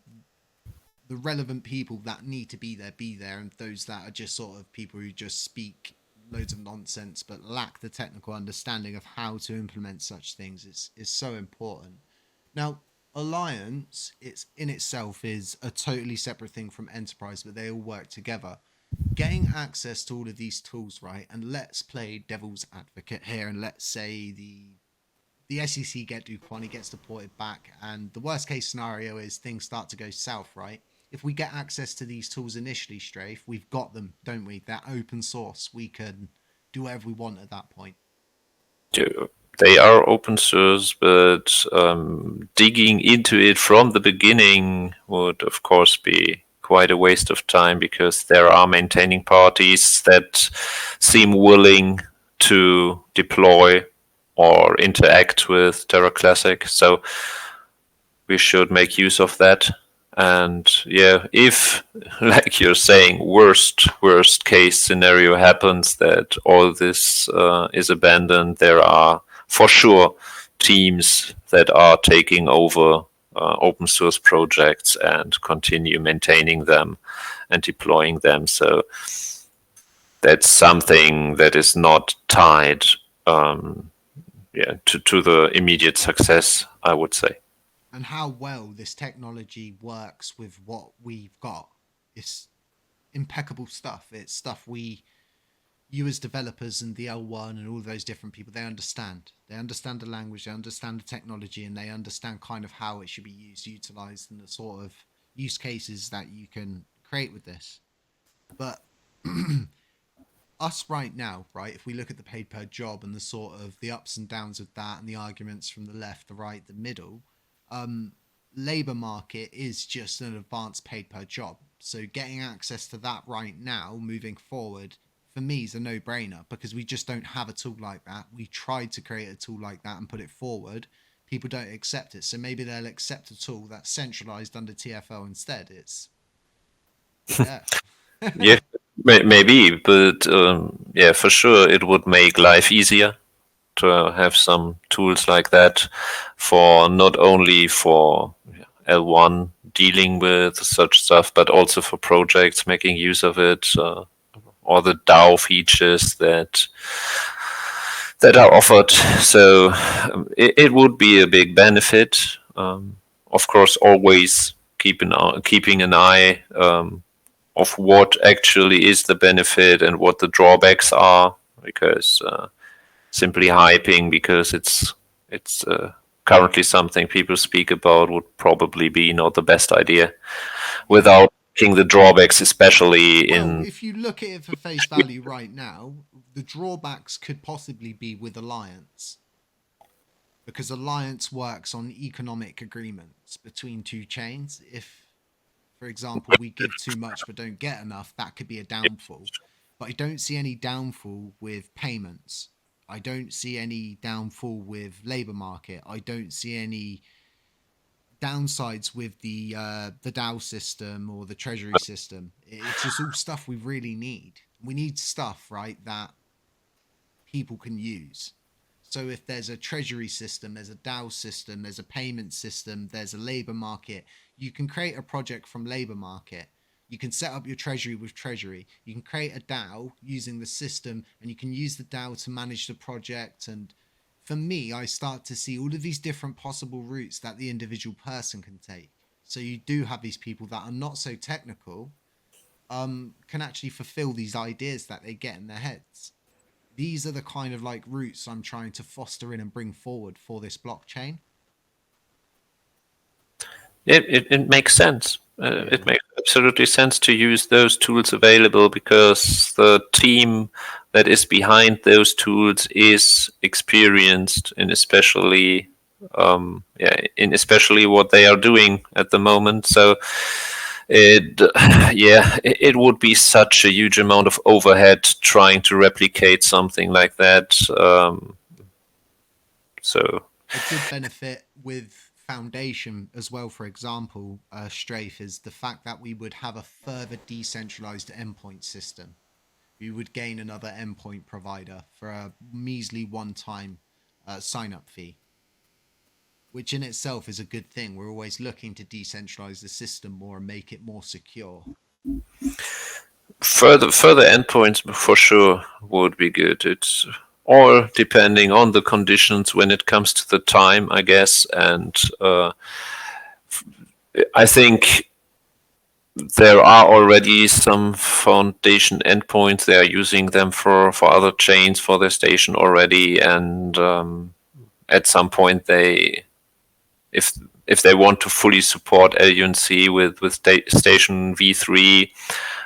the relevant people that need to be there, and those that are just sort of people who just speak loads of nonsense but lack the technical understanding of how to implement such things is so important. Now, alliance, it's in itself is a totally separate thing from enterprise, but they all work together. Getting access to all of these tools, right? And let's play devil's advocate here, and let's say the SEC get Duquan, he gets deported back, and the worst case scenario is things start to go south, right? If we get access to these tools initially, Strafe, we've got them, don't we? They're open source. We can do whatever we want at that point. They are open source, but digging into it from the beginning would, of course, be quite a waste of time, because there are maintaining parties that seem willing to deploy or interact with Terra Classic. So we should make use of that. And yeah, if, like you're saying, worst case scenario happens that all this is abandoned, there are for sure teams that are taking over open source projects and continue maintaining them and deploying them. So that's something that is not tied to the immediate success, I would say. And how well this technology works with what we've got. It's impeccable stuff. It's stuff you as developers and the L1 and all those different people, they understand. They understand the language, they understand the technology, and they understand kind of how it should be used, utilized, and the sort of use cases that you can create with this. But us right now, right, if we look at the paid per job and the sort of the ups and downs of that and the arguments from the left, the right, the middle, um, labor market is just an advanced paid per job. So getting access to that right now, moving forward, for me is a no-brainer, because we just don't have a tool like that. We tried to create a tool like that and put it forward. People don't accept it, so maybe they'll accept a tool that's centralized under TFL instead. It's yeah. Yeah, maybe, but yeah, for sure, it would make life easier to have some tools like that, for not only for L1 dealing with such stuff, but also for projects making use of it, or the DAO features that are offered. So it would be a big benefit. Of course, always keeping an eye of what actually is the benefit and what the drawbacks are, because simply hyping because it's currently something people speak about would probably be not the best idea, without looking the drawbacks, especially Well, in. if you look at it for face value right now, the drawbacks could possibly be with Alliance, because Alliance works on economic agreements between two chains. If, for example, we give too much but don't get enough, that could be a downfall. But I don't see any downfall with payments. I don't see any downfall with labor market. I don't see any downsides with the DAO system or the treasury system. It's just all stuff we really need. We need stuff, right, that people can use. So if there's a treasury system, there's a DAO system, there's a payment system, there's a labor market, you can create a project from labor market. You can set up your treasury with treasury. You can create a DAO using the system, and you can use the DAO to manage the project. And for me, I start to see all of these different possible routes that the individual person can take. So you do have these people that are not so technical, can actually fulfill these ideas that they get in their heads. These are the kind of like routes I'm trying to foster in and bring forward for this blockchain. It makes sense. Yeah. It makes absolutely sense to use those tools available because the team that is behind those tools is experienced in especially in especially what they are doing at the moment. So it would be such a huge amount of overhead trying to replicate something like that. So A good benefit with Foundation as well, for example, Strafe, is the fact that we would have a further decentralized endpoint system. We would gain another endpoint provider for a measly one-time sign-up fee, which in itself is a good thing. We're always looking to decentralize the system more and make it more secure. further endpoints for sure would be good. It's all depending on the conditions when it comes to the time, I guess. And I think there are already some foundation endpoints. They are using them for other chains for their station already. And at some point, if they want to fully support LUNC with station V3,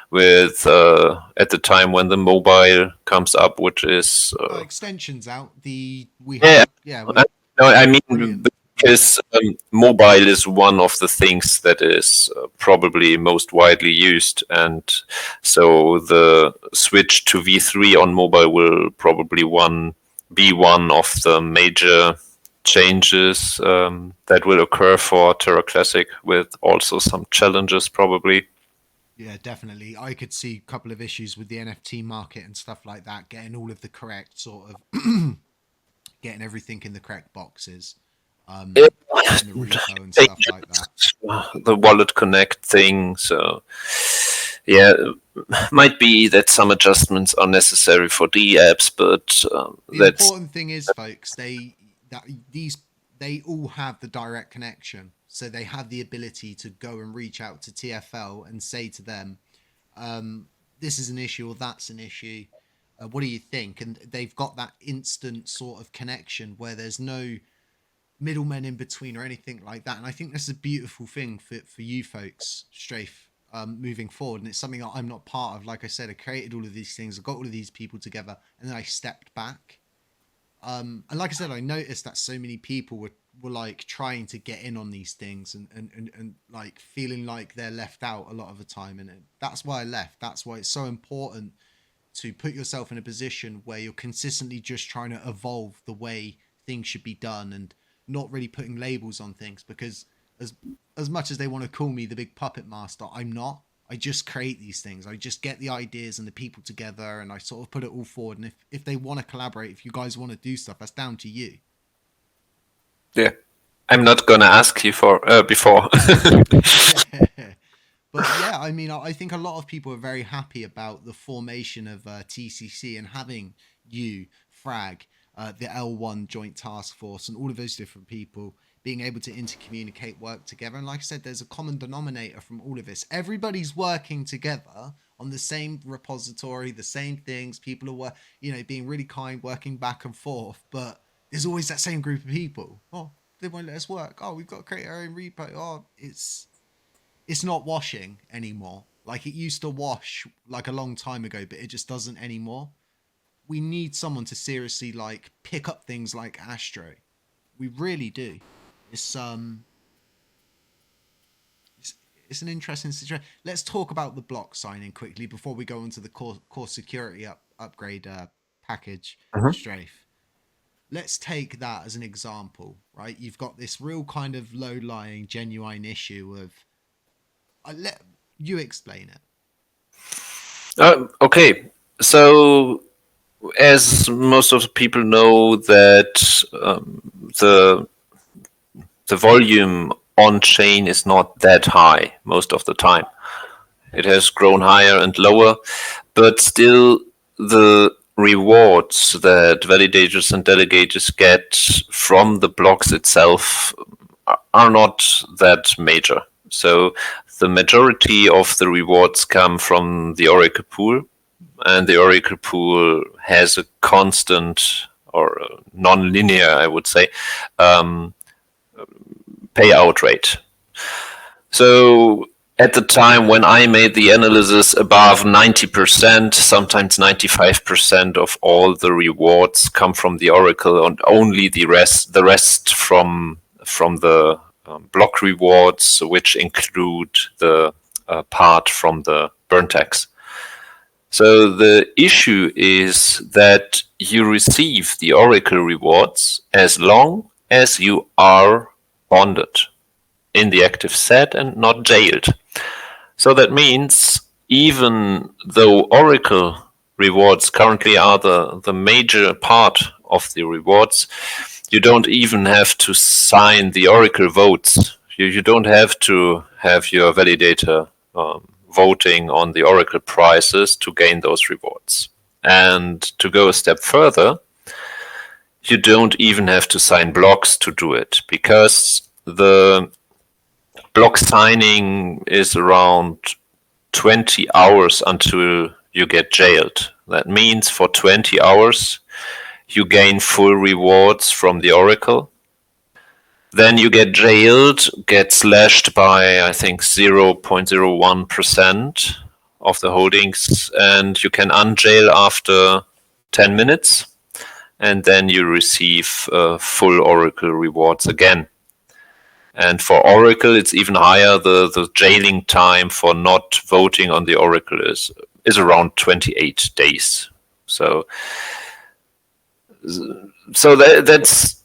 with at the time when the mobile comes up, which is extensions out. We I mean, because mobile is one of the things that is probably most widely used, and so the switch to V3 on mobile will probably be one of the major changes that will occur for Terra Classic, with also some challenges probably. Yeah, definitely. I could see a couple of issues with the NFT market and stuff like that, getting all of the correct sort of getting everything in the correct boxes. In the repo and stuff like that. The wallet connect thing. So yeah, might be that some adjustments are necessary for the apps, but the important thing is, folks, they all have the direct connection, so they have the ability to go and reach out to TFL and say to them, this is an issue or that's an issue. What do you think? And they've got that instant sort of connection where there's no middlemen in between or anything like that. And I think that's a beautiful thing for you folks, Strafe, moving forward. And it's something that I'm not part of. Like I said, I created all of these things, I got all of these people together, and then I stepped back. And like I said, I noticed that so many people were like trying to get in on these things and like feeling like they're left out a lot of the time. And that's why I left. That's why it's so important to put yourself in a position where you're consistently just trying to evolve the way things should be done and not really putting labels on things, because as much as they want to call me the big puppet master, I'm not. I just create these things. I just get the ideas and the people together, and I sort of put it all forward. And if they want to collaborate, if you guys want to do stuff, that's down to you. Yeah, I'm not gonna ask you for before. But yeah, I mean, I think a lot of people are very happy about the formation of TCC and having you, Frag, the L1 Joint Task Force, and all of those different people being able to intercommunicate, work together. And like I said, there's a common denominator from all of this. Everybody's working together on the same repository, the same things. People are, being really kind, working back and forth. But there's always that same group of people. Oh, they won't let us work. Oh, we've got to create our own repo. Oh, it's not washing anymore. Like it used to wash like a long time ago, but it just doesn't anymore. We need someone to seriously like pick up things like Astro. We really do. It's an interesting situation. Let's talk about the block signing quickly before we go into the core security upgrade package. Strafe. Let's take that as an example, right? You've got this real kind of low-lying, genuine issue of. Let you explain it. Okay, so as most of the people know, that the volume on chain is not that high most of the time. It has grown higher and lower, but still the rewards that validators and delegators get from the blocks itself are not that major. So the majority of the rewards come from the Oracle pool, and the Oracle pool has a constant or non-linear, I would say, payout rate. So at the time when I made the analysis, above 90%, sometimes 95% of all the rewards come from the Oracle, and only the rest from the block rewards, which include the part from the burn tax. So the issue is that you receive the Oracle rewards as long as you are bonded in the active set and not jailed. So that means even though Oracle rewards currently are the major part of the rewards, you don't even have to sign the Oracle votes. You don't have to have your validator voting on the Oracle prices to gain those rewards. And to go a step further, you don't even have to sign blocks to do it, because the block signing is around 20 hours until you get jailed. That means for 20 hours, you gain full rewards from the Oracle. Then you get jailed, get slashed by, I think, 0.01% of the holdings, and you can unjail after 10 minutes, and then you receive full Oracle rewards again. And for Oracle, it's even higher. The jailing time for not voting on the Oracle is around 28 days. So that's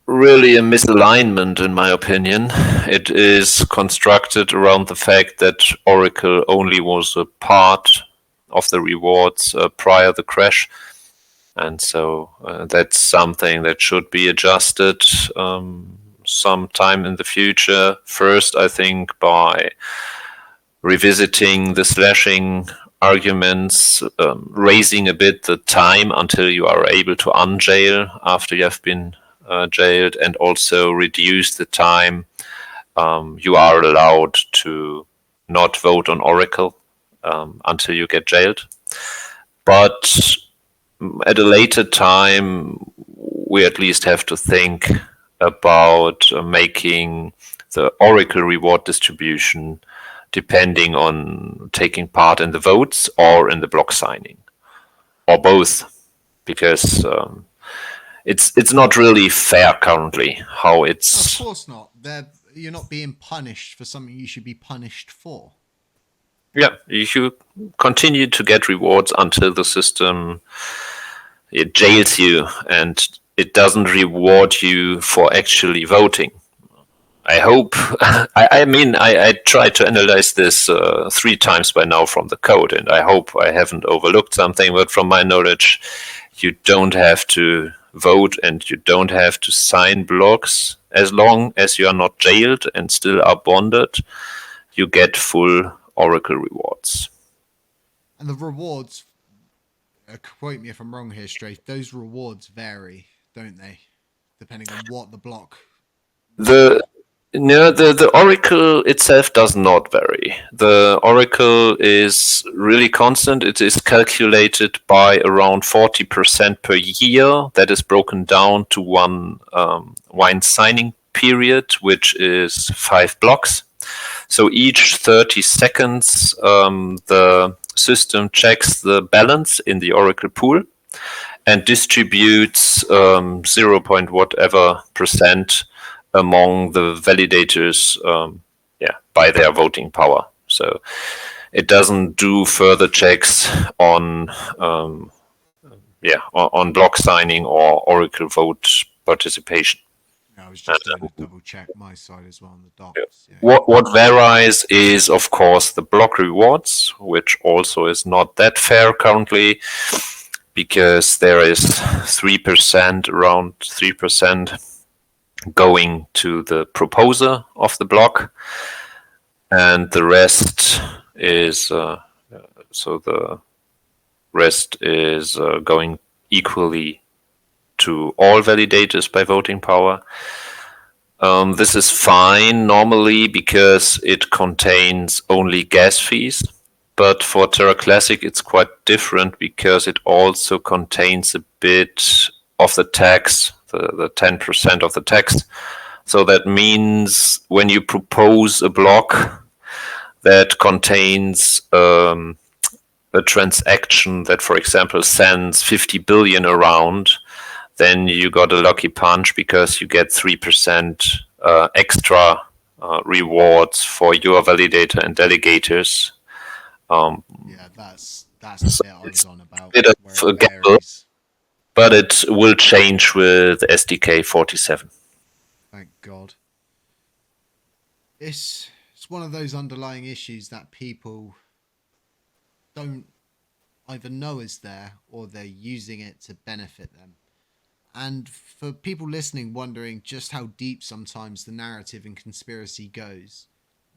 really a misalignment, in my opinion. It is constructed around the fact that Oracle only was a part of the rewards prior to the crash. And so that's something that should be adjusted sometime in the future. First, I think by revisiting the slashing arguments, raising a bit the time until you are able to unjail after you have been jailed, and also reduce the time you are allowed to not vote on Oracle until you get jailed. But at a later time, we at least have to think about making the Oracle reward distribution depending on taking part in the votes or in the block signing, or both, because it's not really fair currently how it's. No, of course not. You're not being punished for something you should be punished for. Yeah, you should continue to get rewards until the system it jails you and it doesn't reward you for actually voting. I hope. I tried to analyze this 3 times by now from the code, and I hope I haven't overlooked something. But from my knowledge, you don't have to vote and you don't have to sign blocks as long as you are not jailed and still are bonded. You get full Oracle rewards. And the rewards, quote me if I'm wrong here, Strafe, those rewards vary, don't they? Depending on what the block. The Oracle itself does not vary. The Oracle is really constant. It is calculated by around 40% per year. That is broken down to one wine signing period, which is 5 blocks. So each 30 seconds, the system checks the balance in the Oracle pool and distributes 0. whatever percent among the validators by their voting power. So it doesn't do further checks on block signing or Oracle vote participation. I was just doing a double check my side as well on the docs. Yeah. What varies is, of course, the block rewards, which also is not that fair currently, because there is 3%, around 3%, going to the proposer of the block, and the rest is going equally to all validators by voting power. This is fine normally because it contains only gas fees. But for Terra Classic, it's quite different because it also contains a bit of the tax, the 10% of the tax. So that means when you propose a block that contains a transaction that, for example, sends 50 billion around, then you got a lucky punch because you get 3% extra rewards for your validator and delegators. Yeah, that's the bit I was on about, Bit of where a it gamble, varies. but it will change with SDK 47. Thank God. It's one of those underlying issues that people don't either know is there or they're using it to benefit them. And for people listening wondering just how deep sometimes the narrative and conspiracy goes,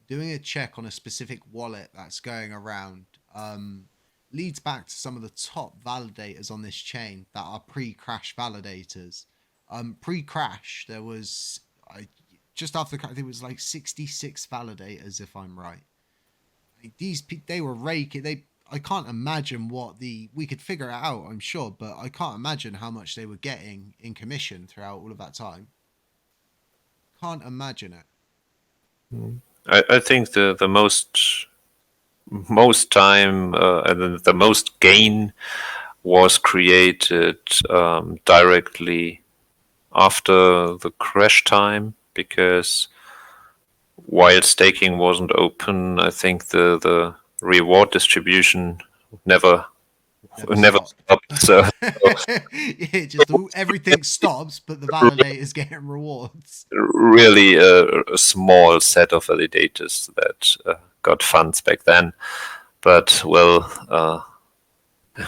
doing a check on a specific wallet that's going around leads back to some of the top validators on this chain that are pre-crash validators. Pre-crash, there was just after the crash, there was like 66 validators, if I'm right. Like they were raking. I can't imagine we could figure it out, I'm sure, but I can't imagine how much they were getting in commission throughout all of that time. Can't imagine it. I think the most time and the most gain was created directly after the crash time, because while staking wasn't open, I think the reward distribution never Stopped. stopped. So It just everything stops, but the validators getting rewards. really a small set of validators that got funds back then. But well,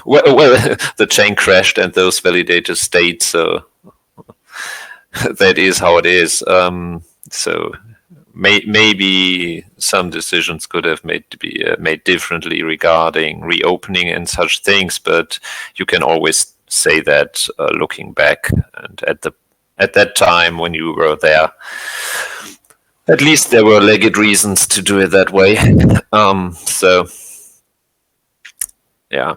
the chain crashed and those validators stayed. So that is how it is. So maybe some decisions could have made to be made differently regarding reopening and such things. But you can always say that looking back, and at that time when you were there, at least there were legit reasons to do it that way. So yeah.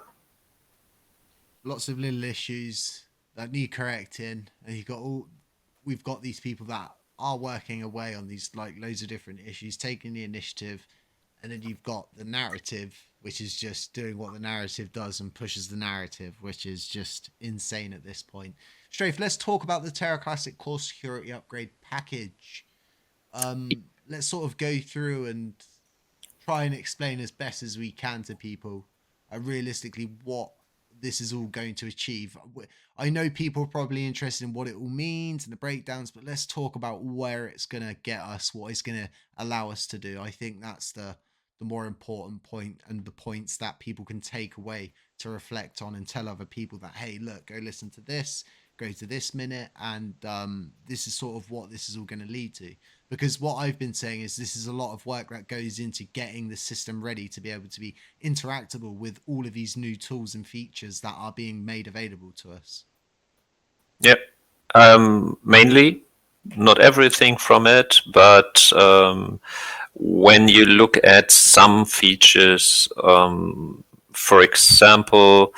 Lots of little issues that need correcting, and we've got these people that are working away on these like loads of different issues, taking the initiative, and then you've got the narrative, which is just doing what the narrative does and pushes the narrative, which is just insane at this point. Strafe, let's talk about the Terra Classic core security upgrade package. Let's sort of go through and try and explain as best as we can to people realistically what this is all going to achieve. I know people are probably interested in what it all means and the breakdowns, but let's talk about where it's going to get us, what it's going to allow us to do. I think that's the more important point, and the points that people can take away to reflect on and tell other people that, hey, look, go listen to this, go to this minute, and this is sort of what this is all going to lead to. Because what I've been saying is this is a lot of work that goes into getting the system ready to be able to be interactable with all of these new tools and features that are being made available to us. Yep. Mainly, not everything from it, but when you look at some features, for example,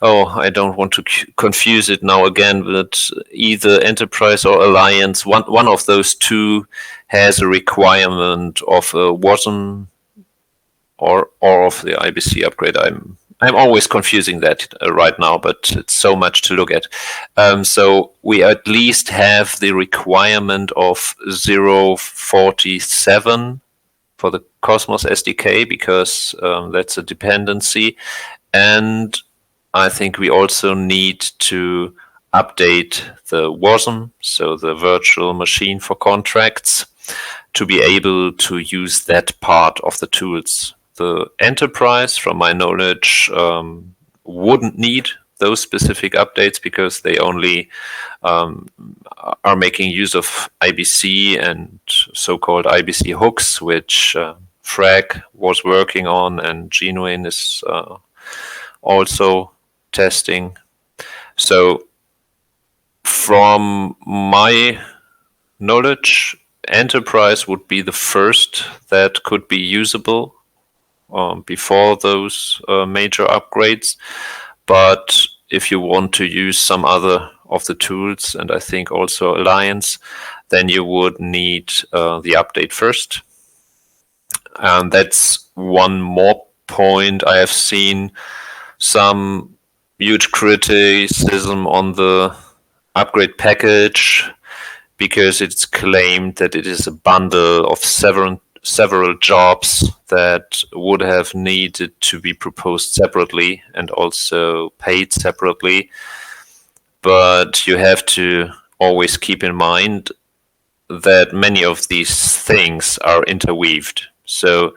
I don't want to confuse it now again, but either Enterprise or Alliance, one of those two has a requirement of a WASM or of the IBC upgrade. I'm always confusing that right now, but it's so much to look at. So we at least have the requirement of 0.47 for the Cosmos SDK, because that's a dependency. And I think we also need to update the WASM, so the virtual machine for contracts, to be able to use that part of the tools. The Enterprise, from my knowledge, wouldn't need those specific updates because they only are making use of IBC and so-called IBC hooks, which Frag was working on and Genuine is also testing. So from my knowledge, enterprise would be the first that could be usable before those major upgrades. But if you want to use some other of the tools, and I think also Alliance, then you would need the update first. And that's one more point. I have seen some huge criticism on the upgrade package because it's claimed that it is a bundle of several jobs that would have needed to be proposed separately and also paid separately. But you have to always keep in mind that many of these things are interweaved. So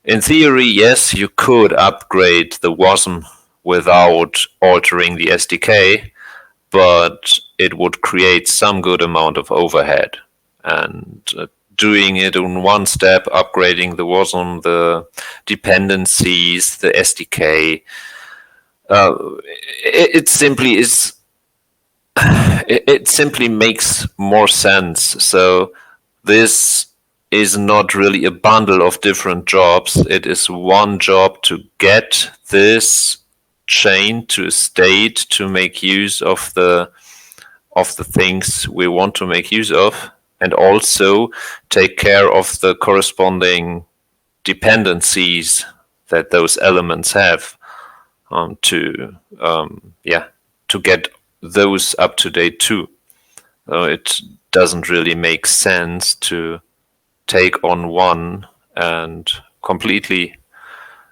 in theory, yes, you could upgrade the WASM without altering the SDK, but it would create some good amount of overhead. And doing it in one step, upgrading the WASM, the dependencies, the SDK, it simply is. It simply makes more sense. So this is not really a bundle of different jobs. It is one job to get this chain to a state to make use of the things we want to make use of, and also take care of the corresponding dependencies that those elements have to get those up to date too. So it doesn't really make sense to take on one and completely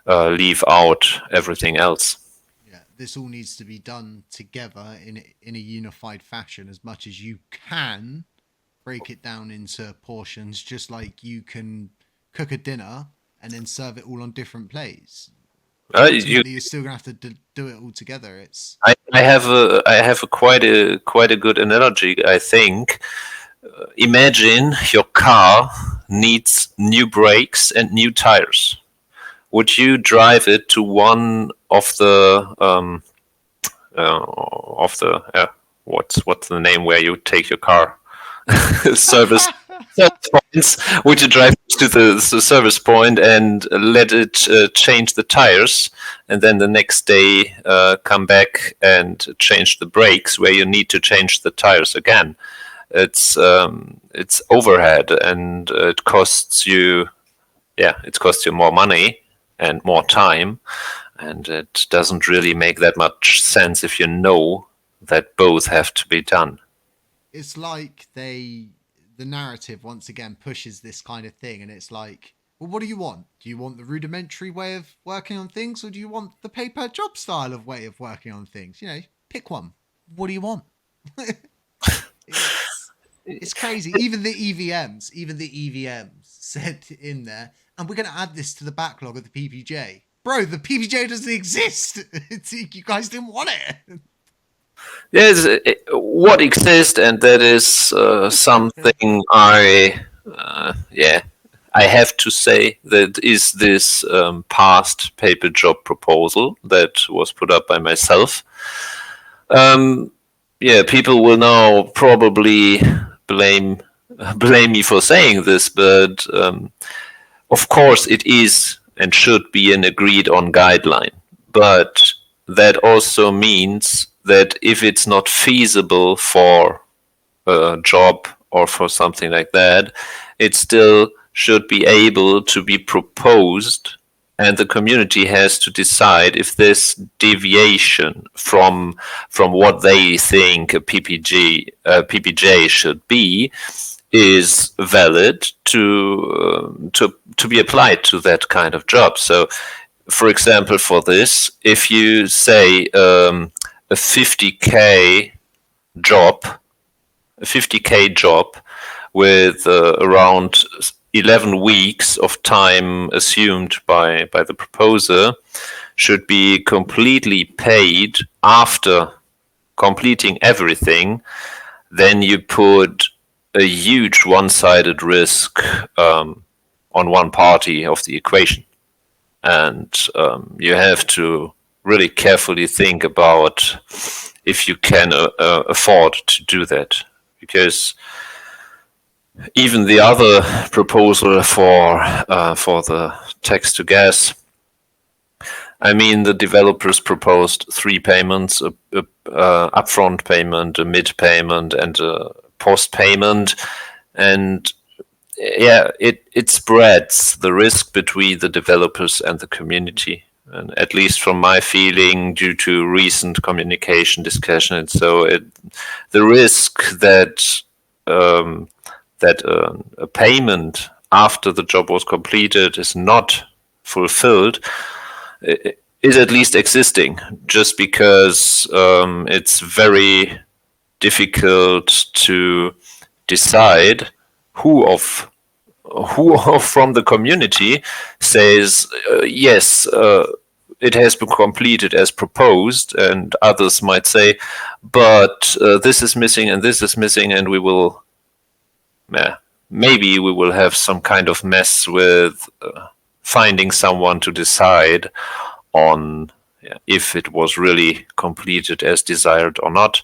leave out everything else. Yeah, this all needs to be done together in a unified fashion as much as you can. Break it down into portions, just like you can cook a dinner and then serve it all on different plates. Ultimately, you're still gonna have to do it all together. It's I have a quite a good analogy. I think. Imagine your car needs new brakes and new tires. Would you drive it to one of the what's the name where you take your car service points? Would you drive to the service point and let it change the tires, and then the next day come back and change the brakes where you need to change the tires again? It's overhead, and it costs you more money and more time, and it doesn't really make that much sense if you know that both have to be done. It's like the narrative once again pushes this kind of thing, and it's like, well, what do you want? Do you want the rudimentary way of working on things, or do you want the pay per job style of way of working on things? Pick one. What do you want? It's crazy. Even the EVMs said in there, and we're going to add this to the backlog of the PPJ. Bro, the PPJ doesn't exist. You guys didn't want it. Yes, what exists, and that is something I have to say, that is this past paper job proposal that was put up by myself. People will now probably blame me for saying this, but of course it is and should be an agreed on guideline. But that also means that if it's not feasible for a job or for something like that, it still should be able to be proposed, and the community has to decide if this deviation from what they think a PPJ should be is valid to be applied to that kind of job. So, for example, for this, if you say a 50K job with around 11 weeks of time assumed by the proposer should be completely paid after completing everything, then you put a huge one-sided risk on one party of the equation. And you have to really carefully think about if you can afford to do that, because even the other proposal for the Tax2Gas, I mean, the developers proposed 3 payments: a upfront payment, a mid payment, and a post payment, and yeah, it spreads the risk between the developers and the community. And at least from my feeling, due to recent communication discussion, and so the risk that a payment after the job was completed is not fulfilled is at least existing, just because it's very difficult to decide who from the community says yes, it has been completed as proposed, and others might say, but this is missing and this is missing, and we will maybe we will have some kind of mess with finding someone to decide on if it was really completed as desired or not.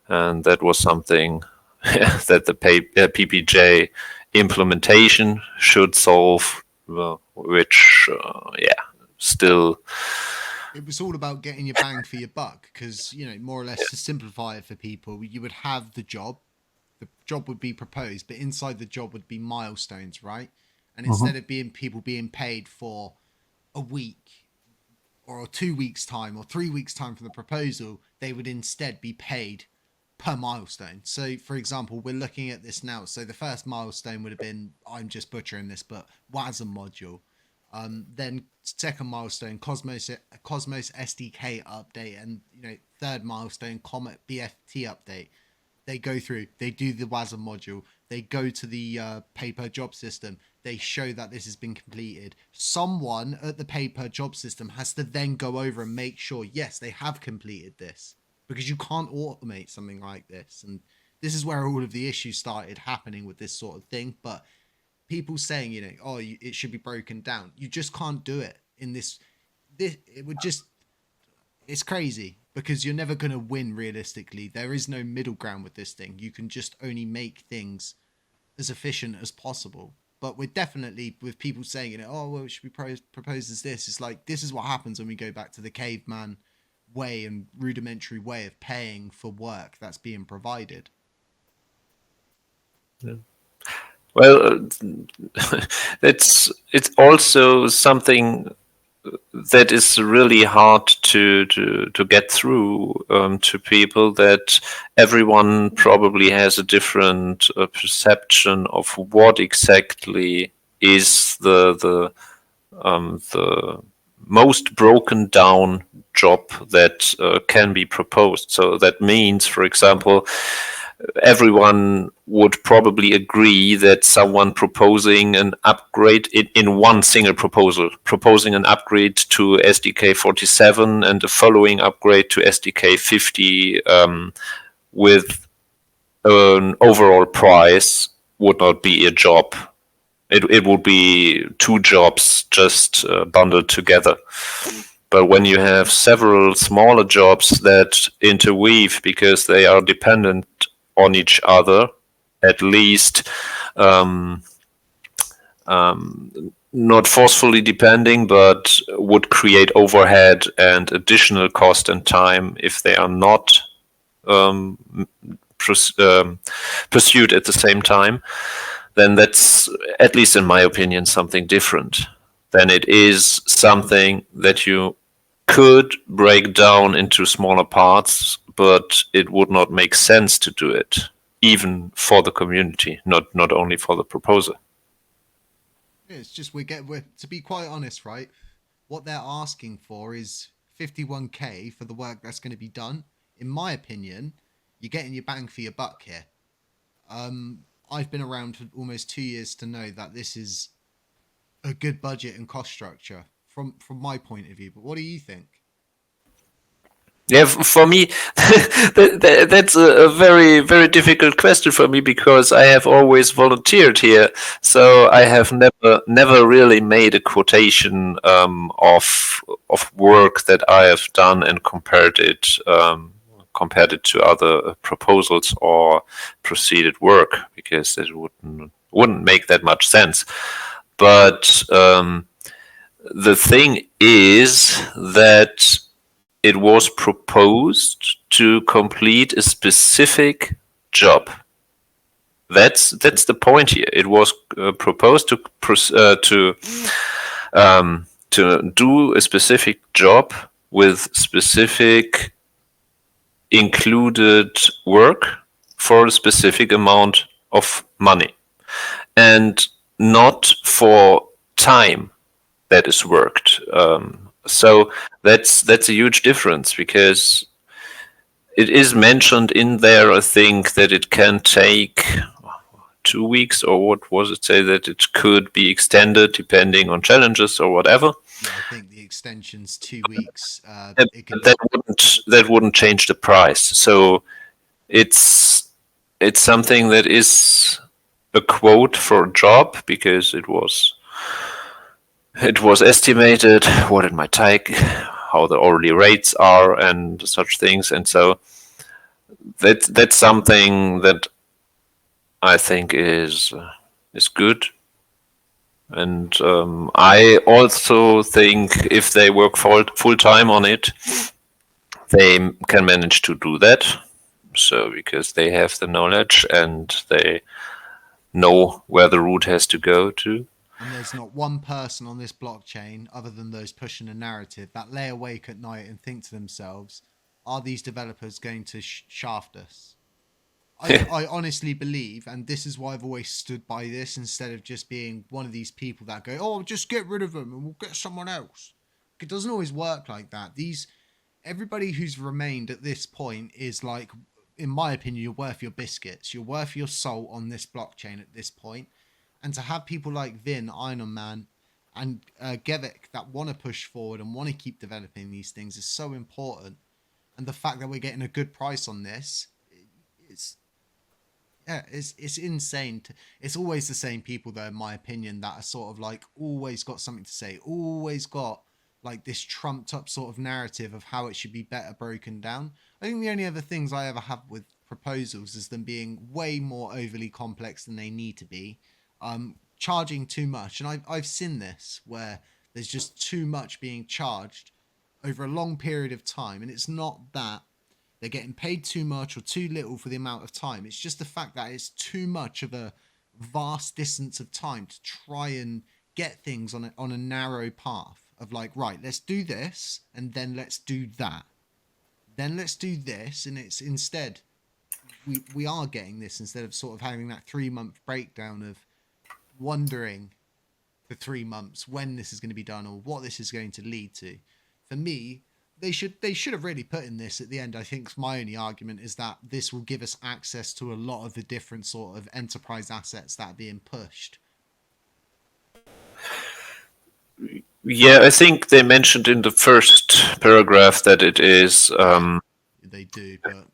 And that was something that the PPJ implementation should solve, which still, it was all about getting your bang for your buck, because more or less, to simplify it for people, you would have the job would be proposed, but inside the job would be milestones, right? And instead of people being paid for a week or 2 weeks time or 3 weeks time from the proposal, they would instead be paid per milestone. So for example, we're looking at this now. So the first milestone would have been, I'm just butchering this, but WASM module. Then second milestone, Cosmos SDK update, and third milestone, Comet BFT update. They go through, they do the WASM module, they go to the pay per job system, they show that this has been completed. Someone at the pay per job system has to then go over and make sure, yes, they have completed this, because you can't automate something like this. And this is where all of the issues started happening with this sort of thing. But people saying, it should be broken down, you just can't do it in this. It would just, it's crazy, because you're never going to win realistically. There is no middle ground with this thing. You can just only make things as efficient as possible. But we're definitely, with people saying, it should be proposed as this. It's like, this is what happens when we go back to the caveman way and rudimentary way of paying for work that's being provided. Yeah. Well, it's also something that is really hard to get through to people, that everyone probably has a different perception of what exactly is the most broken down job that can be proposed. So that means, for example, everyone would probably agree that someone proposing an upgrade in one single proposal, proposing an upgrade to SDK 47 and a following upgrade to SDK 50 with an overall price, would not be a job. It would be 2 jobs just bundled together. But when you have several smaller jobs that interweave because they are dependent on each other, at least not forcefully depending, but would create overhead and additional cost and time if they are not pursued at the same time, then that's, at least in my opinion, something different. Then it is something that you could break down into smaller parts, but it would not make sense to do it, even for the community, not only for the proposer. Yeah, it's just we're to be quite honest, right? What they're asking for is 51k for the work that's going to be done. In my opinion, you're getting your bang for your buck here. I've been around for almost 2 years to know that this is a good budget and cost structure from my point of view. But what do you think? Yeah, for me, that's a very, very difficult question for me, because I have always volunteered here. So I have never really made a quotation of work that I have done and compared it compared it to other proposals or proceeded work, because it wouldn't make that much sense. But the thing is that it was proposed to complete a specific job. That's the point here. It was proposed to do a specific job with specific included work for a specific amount of money, and not for time that is worked. So that's a huge difference, because it is mentioned in there, I think, that it can take 2 weeks, or what was it, say that it could be extended depending on challenges or whatever. Yeah, I think the extension's 2 weeks. That wouldn't change the price. So it's something that is a quote for a job, because it was estimated what it might take, how the hourly rates are, and such things. And so that's something that I think is good. And I also think if they work full time on it, they can manage to do that. So because they have the knowledge and they know where the route has to go to. And there's not one person on this blockchain, other than those pushing a narrative, that lay awake at night and think to themselves, are these developers going to shaft us? I honestly believe, and this is why I've always stood by this, instead of just being one of these people that go, oh, just get rid of them and we'll get someone else. It doesn't always work like that. Everybody who's remained at this point is like, in my opinion, you're worth your biscuits. You're worth your salt on this blockchain at this point. And to have people like Vin, Iron Man, and Gevik that want to push forward and want to keep developing these things is so important. And the fact that we're getting a good price on this, it's insane. It's always the same people, though, in my opinion, that are sort of like always got something to say, always got like this trumped up sort of narrative of how it should be better broken down. I think the only other things I ever have with proposals is them being way more overly complex than they need to be, charging too much. And I've seen this where there's just too much being charged over a long period of time, and it's not that they're getting paid too much or too little for the amount of time. It's just the fact that it's too much of a vast distance of time to try and get things on a narrow path of like, right, let's do this and then let's do that. Then let's do this, and it's instead we are getting this instead of sort of having that 3-month breakdown of wondering for 3 months when this is going to be done or what this is going to lead to. For me, they should have really put in this at the end. I think my only argument is that this will give us access to a lot of the different sort of enterprise assets that are being pushed. Yeah, I think they mentioned in the first paragraph that it is. They do, but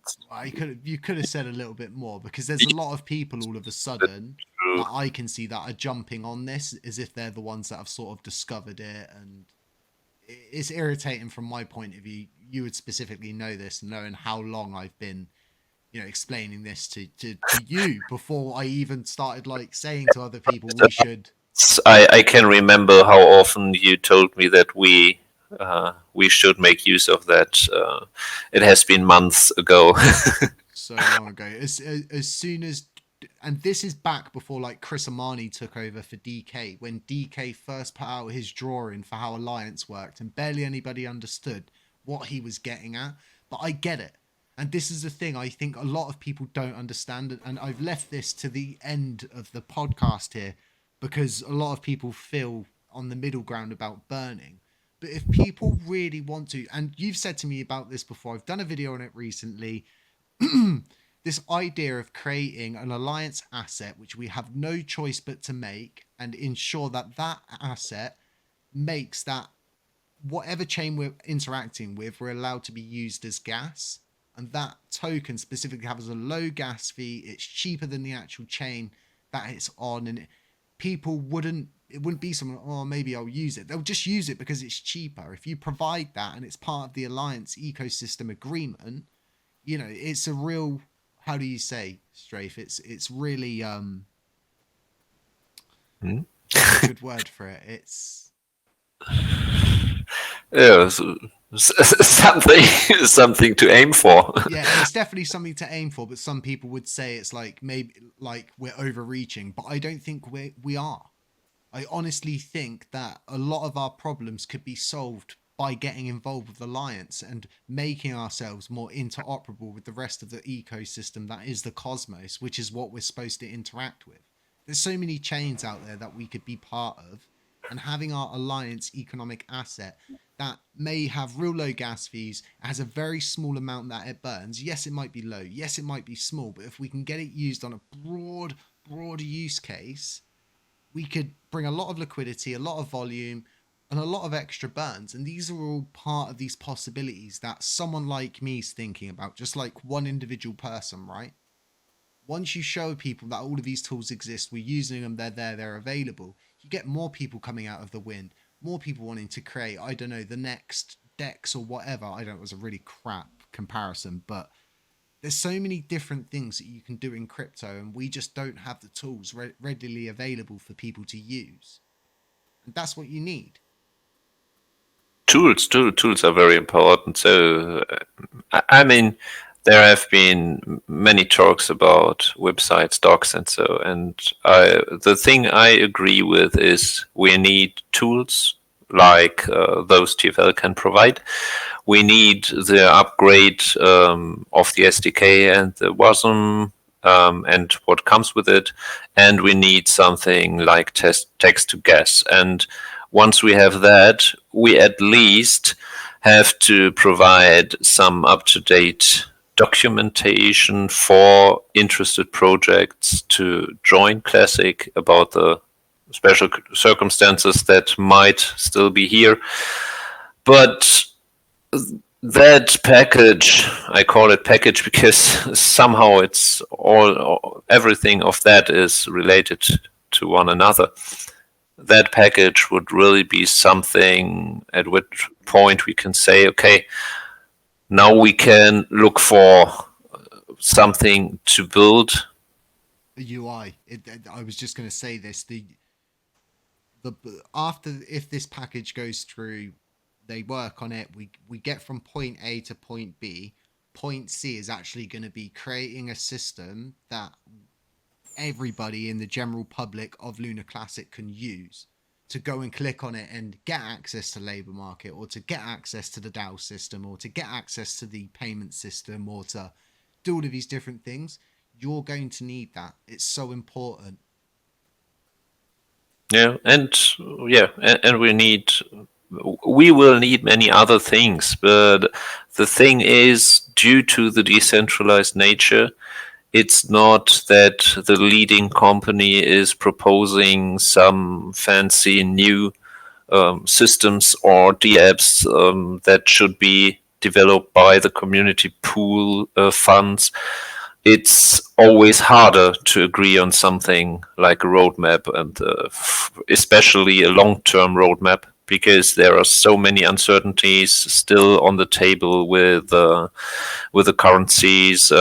you could have said a little bit more, because there's a lot of people all of a sudden that I can see that are jumping on this as if they're the ones that have sort of discovered it, and it's irritating from my point of view. You would specifically know this, knowing how long I've been, explaining this to you before I even started like saying to other people we should. I can remember how often you told me that we should make use of that. It has been months ago. So long ago. As soon as, and this is back before like Chris Amani took over for DK, when DK first put out his drawing for how Alliance worked, and barely anybody understood what he was getting at. But I get it. And this is the thing I think a lot of people don't understand. And I've left this to the end of the podcast here, because a lot of people feel on the middle ground about burning. But if people really want to, and you've said to me about this before, I've done a video on it recently, this idea of creating an Alliance asset, which we have no choice but to make, and ensure that that asset makes that whatever chain we're interacting with, we're allowed to be used as gas. And that token specifically has a low gas fee. It's cheaper than the actual chain that it's on, and it wouldn't be someone, oh, maybe I'll use it. They'll just use it because it's cheaper. If you provide that and it's part of the Alliance ecosystem agreement, it's a real, how do you say, Strafe? It's really Hmm? what's a good word for it? It's Yeah, something something to aim for. yeah, it's definitely something to aim for, but some people would say it's like maybe like we're overreaching, but I don't think we are. I honestly think that a lot of our problems could be solved by getting involved with Alliance and making ourselves more interoperable with the rest of the ecosystem that is the cosmos, which is what we're supposed to interact with. There's so many chains out there that we could be part of, and having our Alliance economic asset that may have real low gas fees, has a very small amount that it burns. Yes, it might be low. Yes, it might be small, but if we can get it used on a broad use case, we could bring a lot of liquidity, a lot of volume, and a lot of extra burns. And these are all part of these possibilities that someone like me is thinking about, just like one individual person, right? Once you show people that all of these tools exist, we're using them, they're there, they're available, you get more people coming out of the wind, more people wanting to create, I don't know, the next Dex or whatever. I don't know, it was a really crap comparison, but there's so many different things that you can do in crypto, and we just don't have the tools readily available for people to use. And that's what you need. Tools are very important. So, I mean, there have been many talks about websites, docs, and so. And the thing I agree with is we need tools like those TFL can provide. We need the upgrade of the SDK and the WASM and what comes with it, and we need something like Tax2Gas. And once we have that, we at least have to provide some up-to-date documentation for interested projects to join Classic about the special circumstances that might still be here. But that package, I call it package because somehow it's everything of that is related to one another. That package would really be something at which point we can say, okay, now we can look for something to build. The UI. I was just going to say this. The after, if this package goes through, they work on it. We get from point A to point B. Point C is actually going to be creating a system that everybody in the general public of Luna Classic can use to go and click on it and get access to labor market, or to get access to the DAO system, or to get access to the payment system, or to do all of these different things. You're going to need that. It's so important. Yeah, and and we will need many other things, but the thing is, due to the decentralized nature, it's not that the leading company is proposing some fancy new systems or DApps that should be developed by the community pool funds. It's always harder to agree on something like a roadmap, and especially a long-term roadmap, because there are so many uncertainties still on the table with the currencies,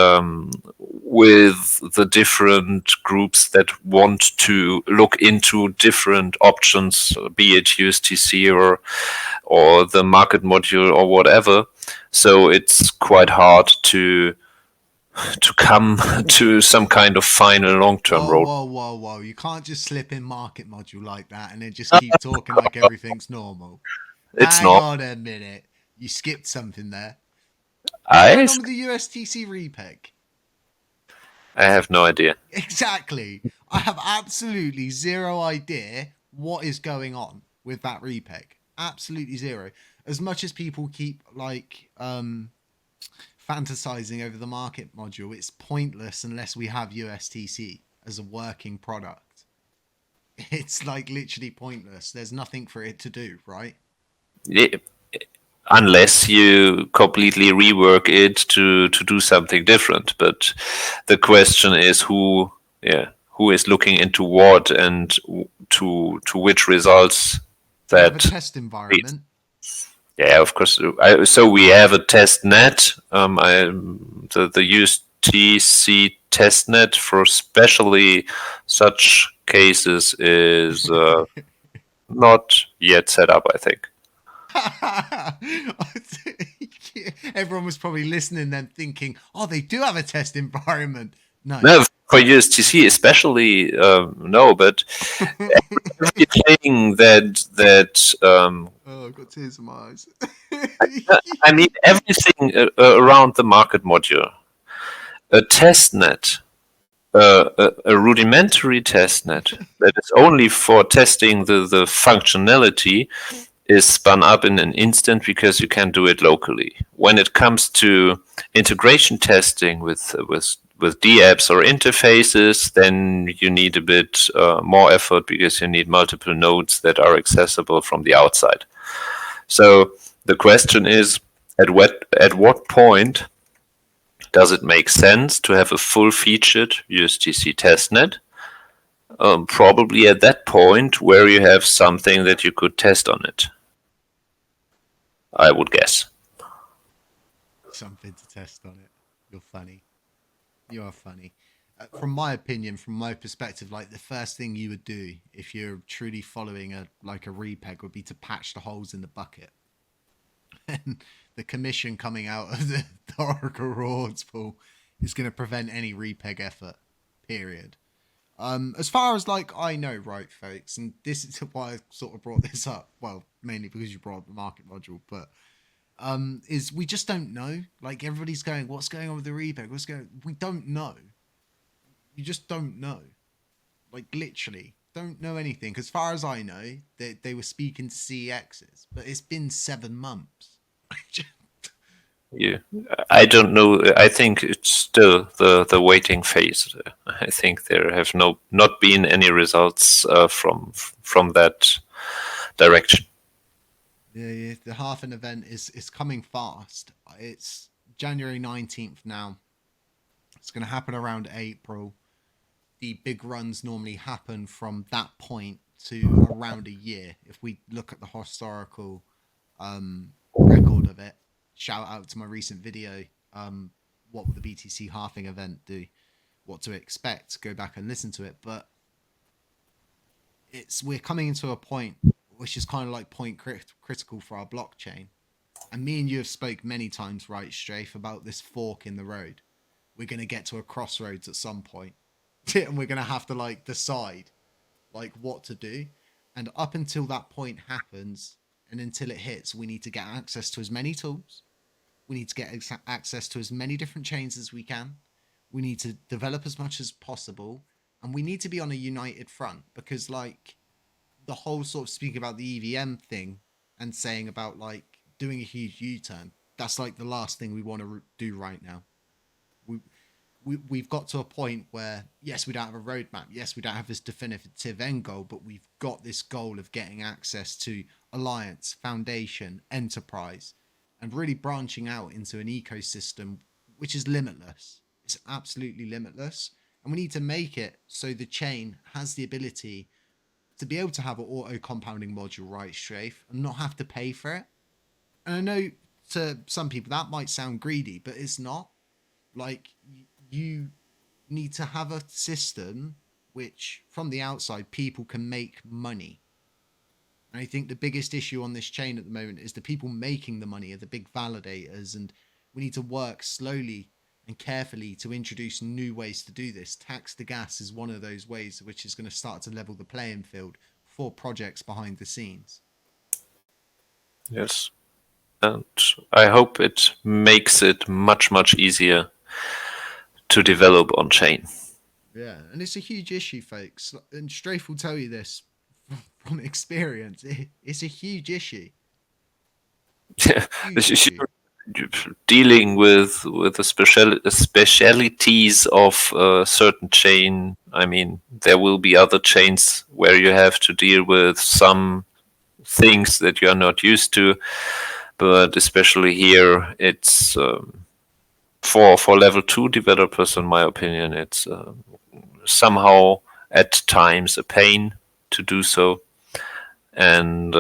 with the different groups that want to look into different options, be it USTC or the market module or whatever. So it's quite hard to come to some kind of final long-term Whoa, road. whoa, whoa, whoa. You can't just slip in market module like that and then just keep talking like everything's normal. It's Hang not. on a minute. You skipped something there. What's I going on with the USTC repeg? I have no idea. Exactly. I have absolutely zero idea what is going on with that repeg. Absolutely zero. As much as people keep like fantasizing over the market module, it's pointless unless we have USTC as a working product. It's like literally pointless. There's nothing for it to do, right? Yeah, unless you completely rework it to do something different. But the question is who is looking into what and to which results We have a that test leads. environment. Yeah, of course. So we have a test net. The used TCC test net for especially such cases is not yet set up, I think. Everyone was probably listening then thinking, oh, they do have a test environment. No. No, for USTC especially, no, but everything Oh, I've got tears in my eyes. I mean, everything around the market module, a test net, a rudimentary test net that is only for testing the functionality is spun up in an instant because you can do it locally. When it comes to integration testing with DApps or interfaces, then you need a bit more effort because you need multiple nodes that are accessible from the outside. So the question is, at what point does it make sense to have a full-featured USDC testnet? Probably at that point where you have something that you could test on it, I would guess. Something to test on it. You're funny. You are funny. From my opinion, from my perspective, like the first thing you would do if you're truly following a repeg would be to patch the holes in the bucket. And the commission coming out of the Oracle rewards pool is going to prevent any repeg effort. Period. As far as I know, right, folks, and this is why I sort of brought this up. Well, mainly because you brought up the market module, but is we just don't know. Like everybody's going, what's going on with the repeg? We don't know. You just don't know. Like literally, don't know anything. As far as I know, they were speaking to CEXs, but it's been 7 months. Yeah, I don't know. I think it's still the waiting phase. I think there have not been any results from that direction. Yeah, the Halfen event is coming fast. It's January 19th now. It's going to happen around April. The big runs normally happen from that point to around a year. If we look at the historical record of it, shout out to my recent video, what will the BTC halving event do, what to expect, go back and listen to it. But we're coming into a point which is kind of like point critical for our blockchain. And me and you have spoke many times, right, Strafe, about this fork in the road. We're going to get to a crossroads at some point. And we're going to have to decide what to do. And up until that point happens, and until it hits, we need to get access to as many tools. We need to get access to as many different chains as we can. We need to develop as much as possible. And we need to be on a united front, because the whole sort of speaking about the EVM thing and saying about doing a huge U-turn, that's the last thing we want to do right now. We've got to a point where, yes, we don't have a roadmap. Yes, we don't have this definitive end goal, but we've got this goal of getting access to Alliance, Foundation, Enterprise, and really branching out into an ecosystem which is limitless. It's absolutely limitless. And we need to make it so the chain has the ability to be able to have an auto compounding module, right, Strafe, and not have to pay for it. And I know to some people that might sound greedy, but it's not. You need to have a system which, from the outside, people can make money. And I think the biggest issue on this chain at the moment is the people making the money are the big validators, and we need to work slowly and carefully to introduce new ways to do this. Tax2Gas is one of those ways which is going to start to level the playing field for projects behind the scenes. Yes. And I hope it makes it much, much easier to develop on chain. Yeah, and it's a huge issue, folks. And Strafe will tell you this from experience. It's a huge issue. Huge issue. Dealing with the specialities of a certain chain. I mean, there will be other chains where you have to deal with some things that you are not used to, but especially here, it's for level 2 developers, in my opinion, it's somehow at times a pain to do so. And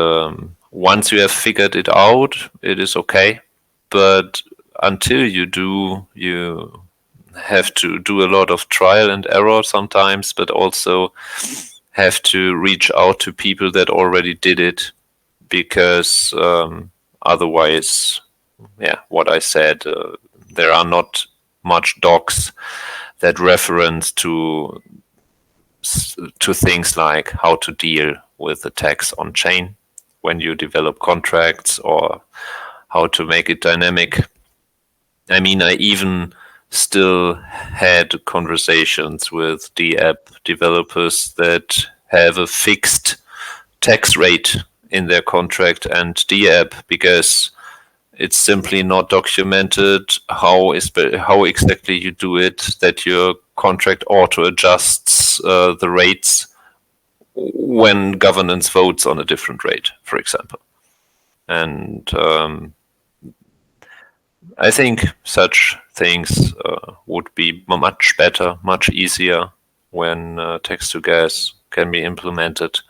once you have figured it out, it is okay. But until you do, you have to do a lot of trial and error sometimes, but also have to reach out to people that already did it, because otherwise, yeah, what I said, there are not much docs that reference to things like how to deal with the tax on chain when you develop contracts, or how to make it dynamic. I mean, I even still had conversations with the app developers that have a fixed tax rate in their contract and the app, because it's simply not documented how exactly you do it, that your contract auto adjusts the rates when governance votes on a different rate, for example. And I think such things would be much better, much easier when Tax2Gas can be implemented.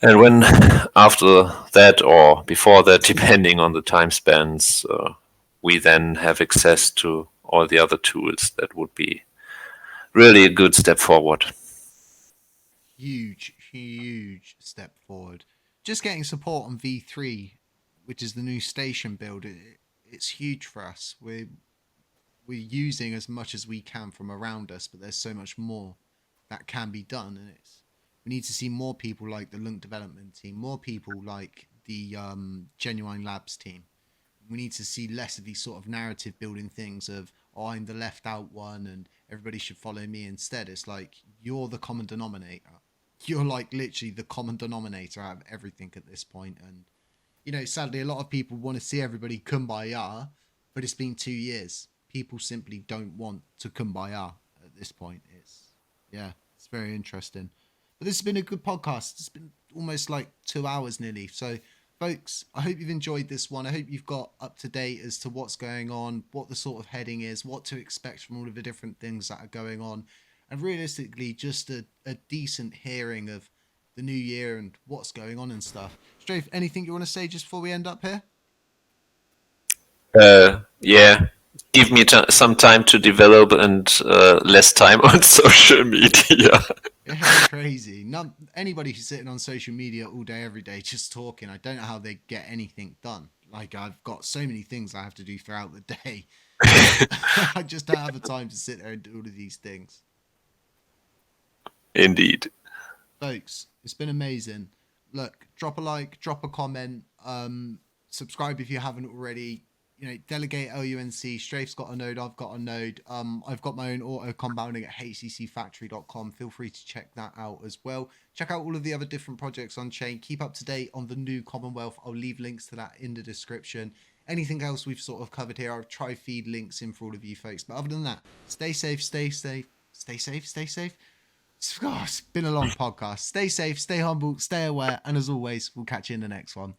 And when after that or before that, depending on the time spans, we then have access to all the other tools, that would be really a good step forward. Huge step forward. Just getting support on V3, which is the new station build, it's huge for us. We're using as much as we can from around us, but there's so much more that can be done, and we need to see more people like the LUNC development team, more people like the Genuine Labs team. We need to see less of these sort of narrative building things of, oh, I'm the left out one and everybody should follow me. Instead, it's like, you're the common denominator. You're like literally the common denominator out of everything at this point. And sadly, a lot of people want to see everybody kumbaya, but it's been 2 years. People simply don't want to kumbaya at this point. It's very interesting. But this has been a good podcast. It's been almost like 2 hours nearly. So, folks, I hope you've enjoyed this one. I hope you've got up to date as to what's going on, what the sort of heading is, what to expect from all of the different things that are going on. And realistically, just a decent hearing of the new year and what's going on and stuff. Strafe, anything you want to say just before we end up here? Yeah, give me some time to develop, and less time on social media. Yeah, crazy. Not anybody who's sitting on social media all day, every day, just talking. I don't know how they get anything done. Like, I've got so many things I have to do throughout the day. I just don't have the time to sit there and do all of these things. Indeed. Folks, it's been amazing. Look, drop a like, drop a comment, subscribe if you haven't already. Delegate LUNC. Strafe's got a node. I've got a node. I've got my own auto compounding at hccfactory.com. Feel free to check that out as well. Check out all of the other different projects on chain. Keep up to date on the new Commonwealth. I'll leave links to that in the description. Anything else we've sort of covered here, I'll try feed links in for all of you folks. But other than that, stay safe, stay safe, stay safe, stay safe. It's been a long podcast. Stay safe, stay humble, stay aware, and as always, we'll catch you in the next one.